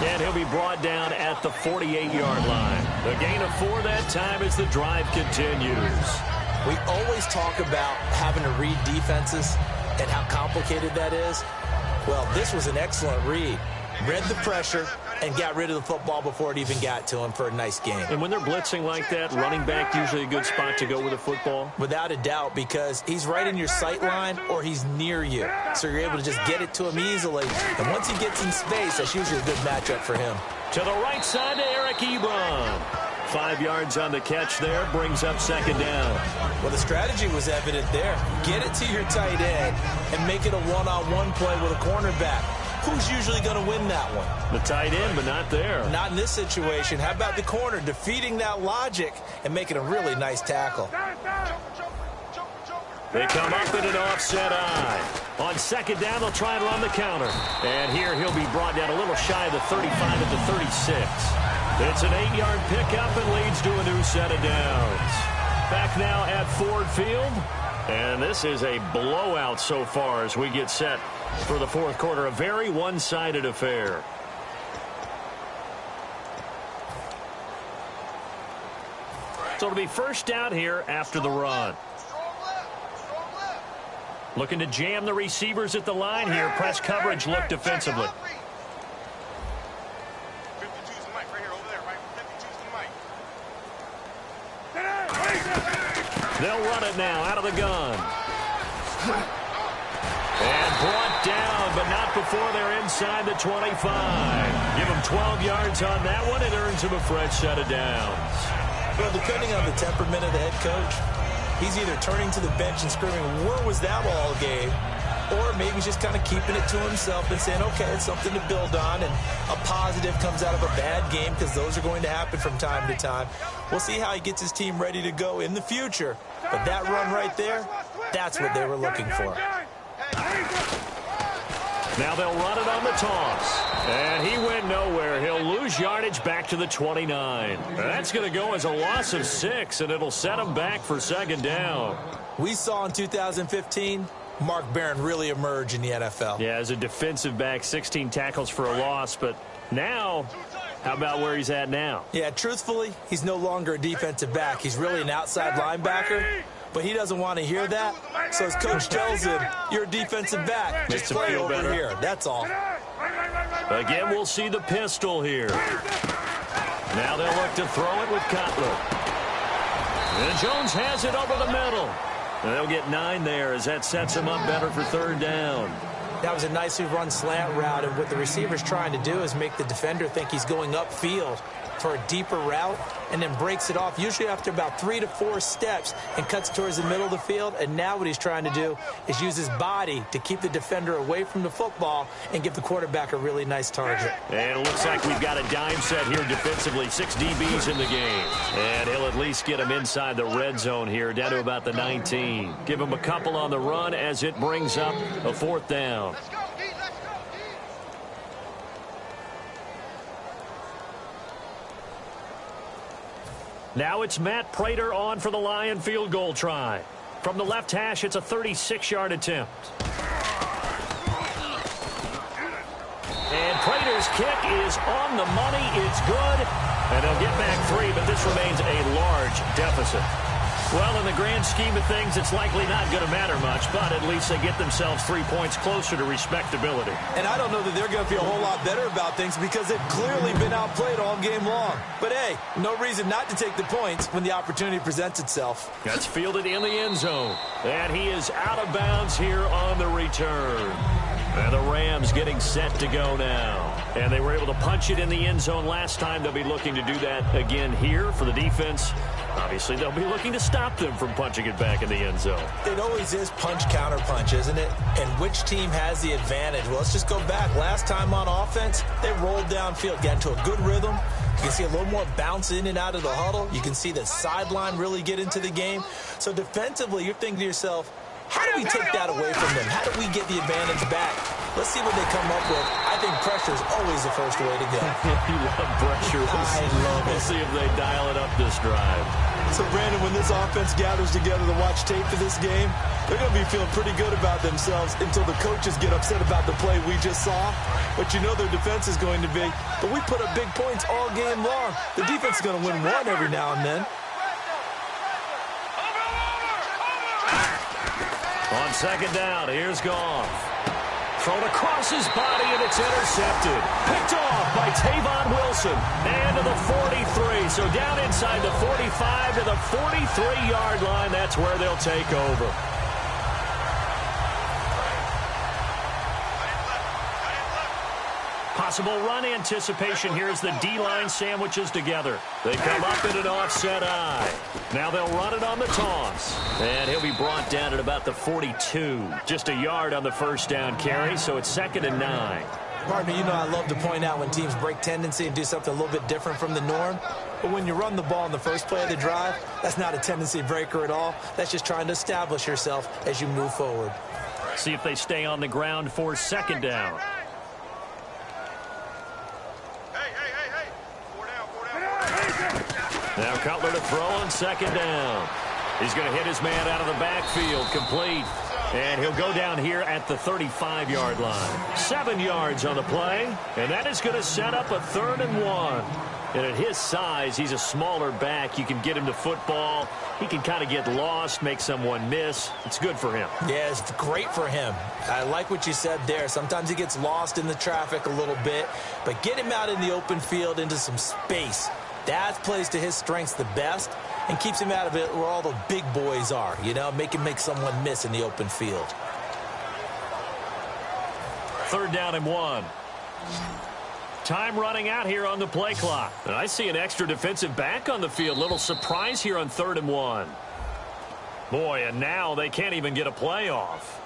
And he'll be brought down at the 48-yard line. The gain of 4 that time as the drive continues. We always talk about having to read defenses and how complicated that is. Well, this was an excellent read. Read the pressure and got rid of the football before it even got to him for a nice game. And when they're blitzing like that, running back usually a good spot to go with a football? Without a doubt, because he's right in your sight line or he's near you. So you're able to just get it to him easily. And once he gets in space, that's usually a good matchup for him. To the right side to Eric Ebron. 5 yards on the catch there, brings up second down. Well, the strategy was evident there. Get it to your tight end and make it a one-on-one play with a cornerback. Who's usually going to win that one? The tight end, but not there. Not in this situation. How about the corner defeating that logic and making a really nice tackle? They come up in an offset eye. On second down, they'll try and run the counter. And here he'll be brought down a little shy of the 35 at the 36. It's an 8-yard pickup and leads to a new set of downs. Back now at Ford Field. And this is a blowout so far as we get set for the fourth quarter. A very one-sided affair. So it'll be first down here after the run. Looking to jam the receivers at the line here. Press coverage look defensively. They'll run it now out of the gun. And brought down, but not before they're inside the 25. Give them 12 yards on that one. It earns him a fresh set of downs. Well, depending on the temperament of the head coach, he's either turning to the bench and screaming, where was that all game? Or maybe he's just kind of keeping it to himself and saying, okay, it's something to build on, and a positive comes out of a bad game because those are going to happen from time to time. We'll see how he gets his team ready to go in the future. But that run right there, that's what they were looking for. Now they'll run it on the toss. And he went nowhere. He'll lose yardage back to the 29. That's going to go as a loss of 6, and it'll set him back for second down. We saw in 2015 Mark Barron really emerge in the NFL. Yeah, as a defensive back, 16 tackles for a loss. But now, how about where he's at now? Yeah, truthfully, he's no longer a defensive back. He's really an outside linebacker. But he doesn't want to hear that. So his coach tells him, you're a defensive back. Just play over better here. That's all. Again, we'll see the pistol here. Now they'll look to throw it with Cutler. And Jones has it over the middle. And they'll get 9 there as that sets him up better for third down. That was a nicely run slant route, and what the receiver's trying to do is make the defender think he's going upfield for a deeper route and then breaks it off, usually after about 3 to 4 steps, and cuts towards the middle of the field. And now what he's trying to do is use his body to keep the defender away from the football and give the quarterback a really nice target. And it looks like we've got a dime set here defensively. 6 DBs in the game. And he'll at least get him inside the red zone here, down to about the 19. Give him a couple on the run as it brings up a fourth down. Now it's Matt Prater on for the Lion field goal try. From the left hash, it's a 36-yard attempt. And Prater's kick is on the money. It's good. And they'll get back 3, but this remains a large deficit. Well, in the grand scheme of things, it's likely not going to matter much, but at least they get themselves 3 points closer to respectability. And I don't know that they're going to feel a whole lot better about things because they've clearly been outplayed all game long. But, hey, no reason not to take the points when the opportunity presents itself. That's fielded in the end zone. And he is out of bounds here on the return. And the Rams getting set to go now. And they were able to punch it in the end zone last time. They'll be looking to do that again here for the defense. Obviously, they'll be looking to stop them from punching it back in the end zone. It always is punch-counter-punch, isn't it? And which team has the advantage? Well, let's just go back. Last time on offense, they rolled downfield, got into a good rhythm. You can see a little more bounce in and out of the huddle. You can see the sideline really get into the game. So defensively, you're thinking to yourself, how do we take that away from them? How do we get the advantage back? Let's see what they come up with. I think pressure is always the first way to go. You love pressure. I love it. We'll see if they dial it up this drive. So, Brandon, when this offense gathers together to watch tape for this game, they're going to be feeling pretty good about themselves until the coaches get upset about the play we just saw. But you know their defense is going to be. But we put up big points all game long. The defense is going to win one every now and then. On second down, here's Goff. Thrown across his body, and it's intercepted. Picked off by Tavon Wilson. And to the 43. So down inside the 45 to the 43-yard line. That's where they'll take over. Possible run anticipation here as the D-line sandwiches together. They come up in an offset eye. Now they'll run it on the toss. And he'll be brought down at about the 42. Just a yard on the first down carry, so it's 2nd and 9. Partner, you know I love to point out when teams break tendency and do something a little bit different from the norm. But when you run the ball in the first play of the drive, that's not a tendency breaker at all. That's just trying to establish yourself as you move forward. See if they stay on the ground for 2nd down. Now Cutler to throw on 2nd down. He's going to hit his man out of the backfield, complete. And he'll go down here at the 35-yard line. 7 yards on the play, and that is going to set up a 3rd and 1. And at his size, he's a smaller back. You can get him to football. He can kind of get lost, make someone miss. It's good for him. Yeah, it's great for him. I like what you said there. Sometimes he gets lost in the traffic a little bit, but get him out in the open field into some space. That plays to his strengths the best and keeps him out of it where all the big boys are, you know, make someone miss in the open field. 3rd down and 1. Time running out here on the play clock. And I see an extra defensive back on the field. Little surprise here on 3rd and 1. Boy, and now they can't even get a play off.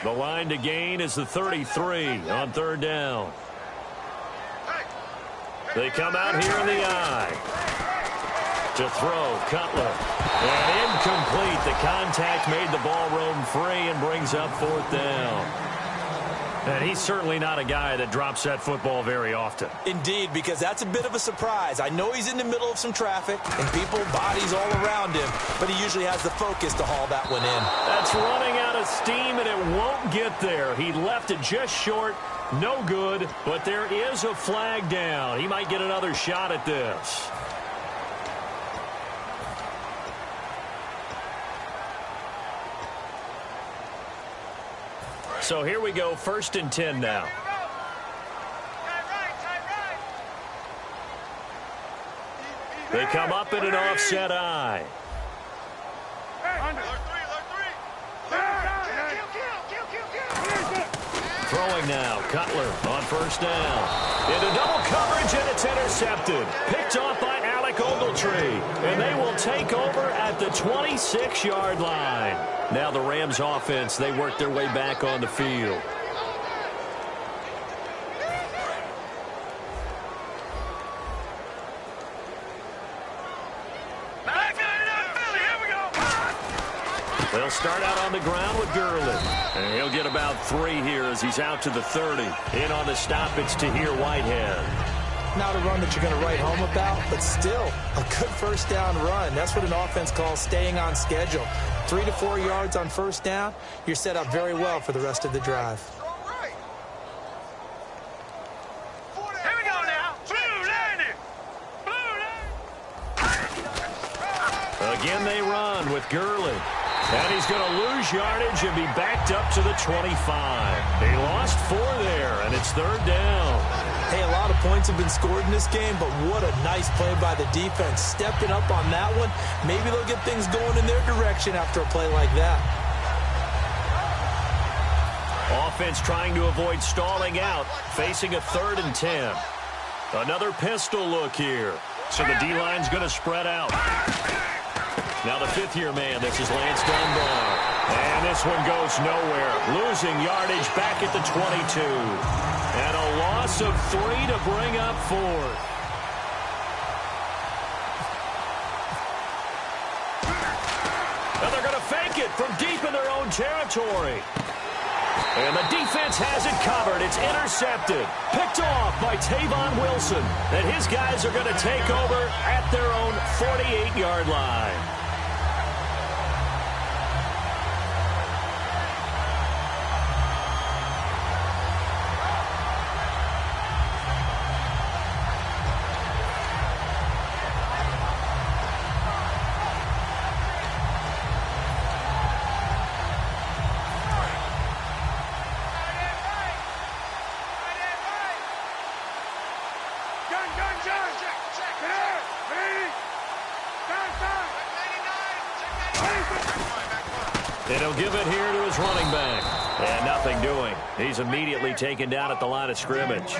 The line to gain is the 33 on 3rd down. They come out here in the eye. To throw, Cutler. And incomplete. The contact made the ball roam free and brings up 4th down. And he's certainly not a guy that drops that football very often. Indeed, because that's a bit of a surprise. I know he's in the middle of some traffic and people, bodies all around him, but he usually has the focus to haul that one in. That's running out of steam, and it won't get there. He left it just short. No good, but there is a flag down. He might get another shot at this. So here we go, 1st and 10 now. They come up in an offset eye. Throwing now, Cutler on 1st down. Into double coverage, and it's intercepted. Picked off by Alec Ogletree. And they will take over at the 26-yard line. Now the Rams offense, they work their way back on the field. They'll start out on the ground with Gurley. And he'll get about 3 here as he's out to the 30. In on the stop, it's Tahir Whitehead. Not a run that you're going to write home about, but still a good 1st down run. That's what an offense calls staying on schedule. 3 to 4 yards on 1st down, you're set up very well for the rest of the drive. Here we go now. Blue landing. Again, they run with Gurley. And he's going to lose yardage and be backed up to the 25. He lost 4 there, and it's 3rd down. Hey, a lot of points have been scored in this game, but what a nice play by the defense. Stepping up on that one, maybe they'll get things going in their direction after a play like that. Offense trying to avoid stalling out, facing a 3rd and 10. Another pistol look here. So the D-line's going to spread out. Now the fifth-year man, this is Lance Dunbar. And this one goes nowhere. Losing yardage back at the 22. And a loss of 3 to bring up fourth. And they're going to fake it from deep in their own territory. And the defense has it covered. It's intercepted. Picked off by Tavon Wilson. And his guys are going to take over at their own 48-yard line. And he'll give it here to his running back. And nothing doing. He's immediately taken down at the line of scrimmage.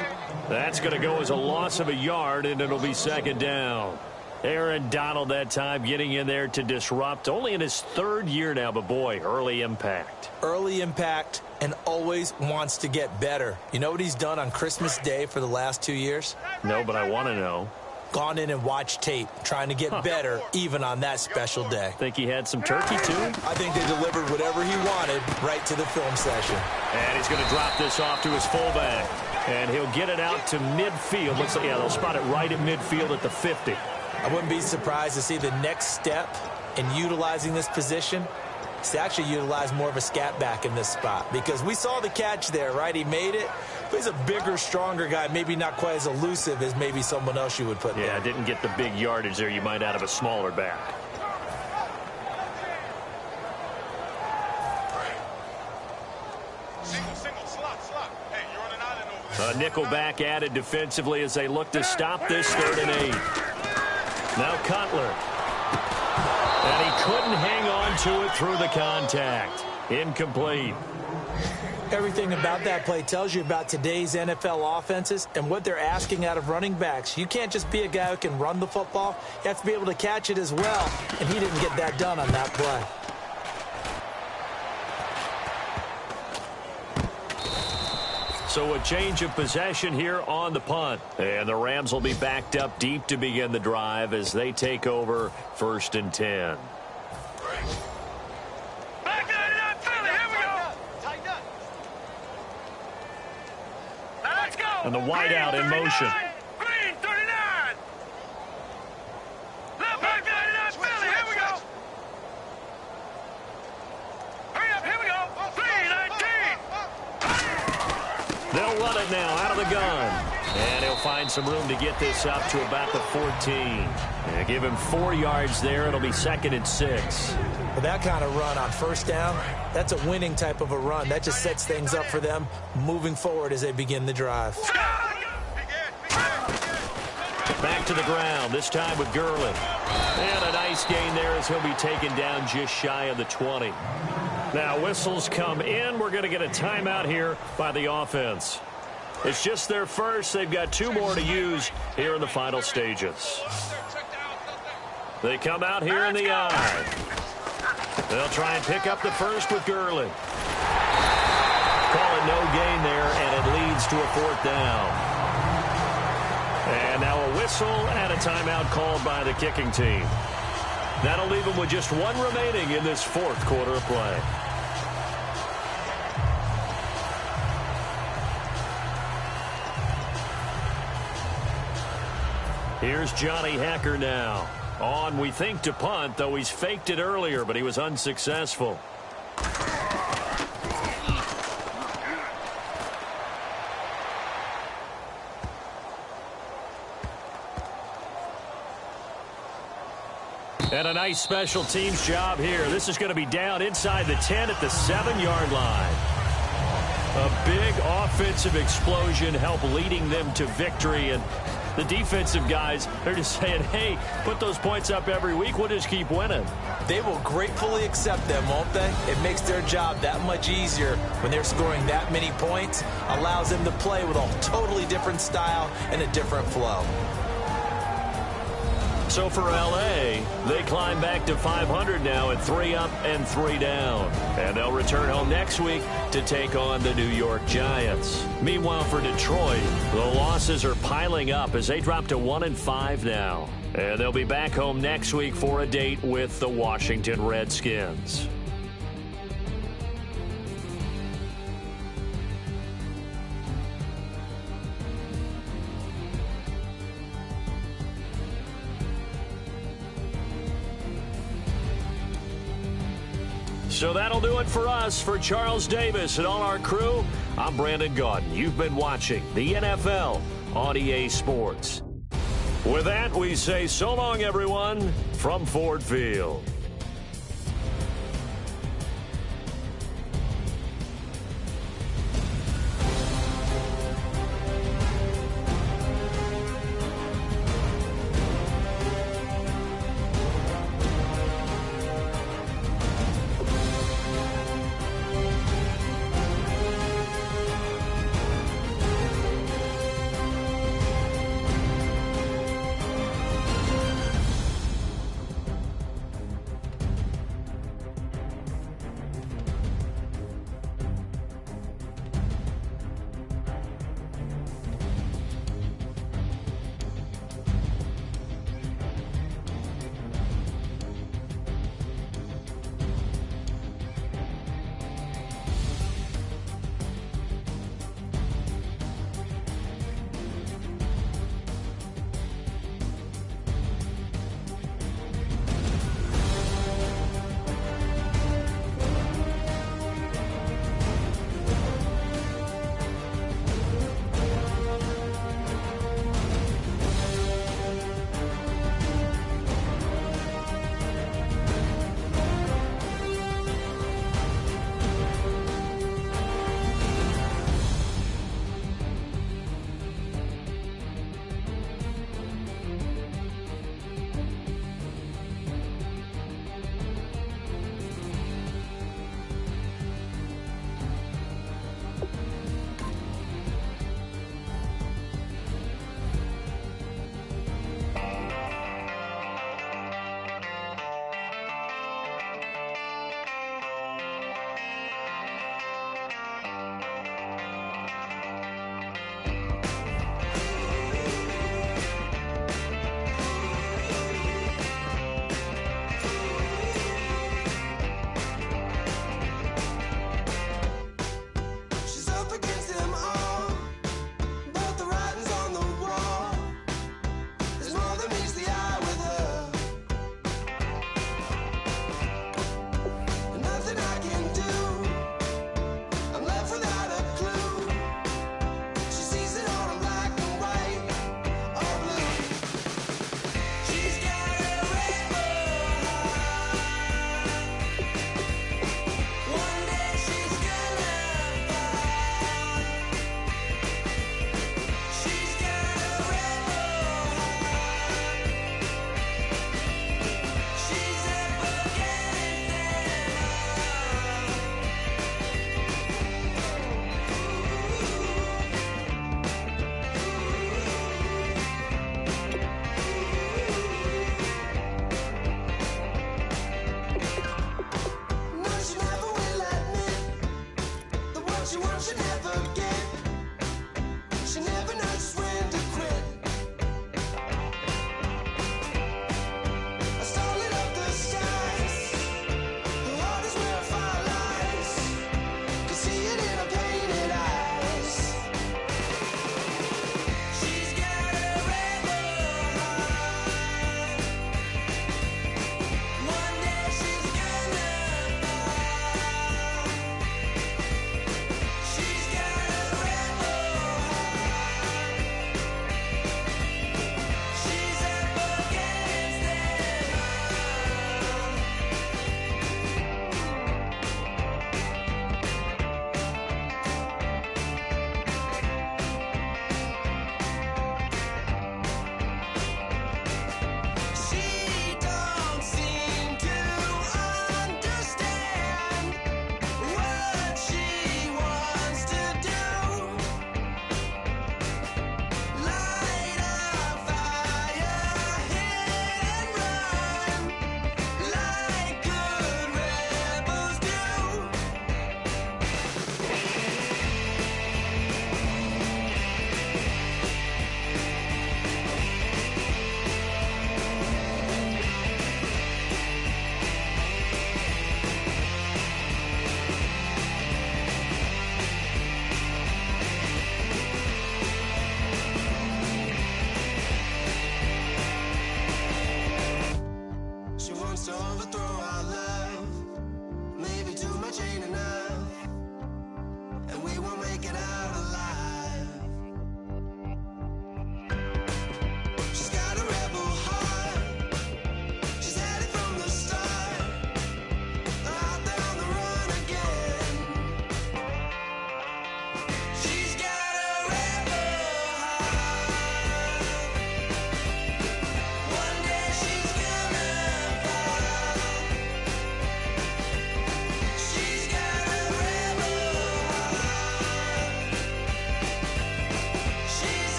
That's going to go as a loss of a yard, and it'll be second down. Aaron Donald that time getting in there to disrupt. Only in his third year now, but boy, early impact. Early impact and always wants to get better. You know what he's done on Christmas Day for the last 2 years? No, but I want to know. Gone in and watched tape, trying to get better even on that special day. Think he had some turkey, too? I think they delivered whatever he wanted right to the film session. And he's going to drop this off to his fullback. And he'll get it out to midfield. Looks like, yeah, they'll spot it right at midfield at the 50. I wouldn't be surprised to see the next step in utilizing this position is to actually utilize more of a scat back in this spot. Because we saw the catch there, right? He made it. But he's a bigger, stronger guy, maybe not quite as elusive as maybe someone else you would put there. Yeah, didn't get the big yardage there you might out of a smaller back. Single, slot. Hey, you're on an island over there. A nickel back added defensively as they look to stop this 3rd and 8. Now Cutler. And he couldn't hang on to it through the contact. Incomplete. Everything about that play tells you about today's NFL offenses and what they're asking out of running backs. You can't just be a guy who can run the football. You have to be able to catch it as well, and he didn't get that done on that play. So a change of possession here on the punt. And the Rams will be backed up deep to begin the drive as they take over 1st and 10. And the wideout in motion. Green 39. Left back 99 Philly. Here we go. Hurry up. Here we go. 3-19. They'll run it now out of the gun. And he'll find some room to get this up to about the 14. And give him 4 yards there. It'll be 2nd and 6. With that kind of run on 1st down, that's a winning type of a run. That just sets things up for them moving forward as they begin the drive. Back to the ground, this time with Gurley. And a nice gain there as he'll be taken down just shy of the 20. Now whistles come in. We're going to get a timeout here by the offense. It's just their first. They've got 2 more to use here in the final stages. They come out here in the eye. They'll try and pick up the first with Gurley. Call it no gain there, and it leads to a 4th down. And now a whistle and a timeout called by the kicking team. That'll leave them with just 1 remaining in this 4th quarter of play. Here's Johnny Hacker now. On, we think, to punt, though he's faked it earlier, but he was unsuccessful. And a nice special teams job here. This is going to be down inside the 10 at the 7-yard line. A big offensive explosion helped leading them to victory, and the defensive guys, they're just saying, hey, put those points up every week. We'll just keep winning. They will gratefully accept them, won't they? It makes their job that much easier when they're scoring that many points. Allows them to play with a totally different style and a different flow. So for L.A., they climb back to 500 now at 3 up and 3 down. And they'll return home next week to take on the New York Giants. Meanwhile, for Detroit, the losses are piling up as they drop to 1-5 now. And they'll be back home next week for a date with the Washington Redskins. So that'll do it for us. For Charles Davis and all our crew, I'm Brandon Gaudin. You've been watching the NFL on EA Sports. With that, we say so long, everyone, from Ford Field.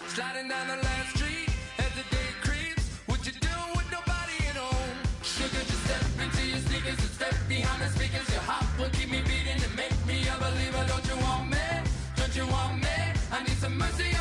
Sliding down the last street as the day creeps. What you doing with nobody at home? Sugar, just step into your sneakers and step behind the speakers. Your heart will keep me beating and make me a believer. Don't you want me? Don't you want me? I need some mercy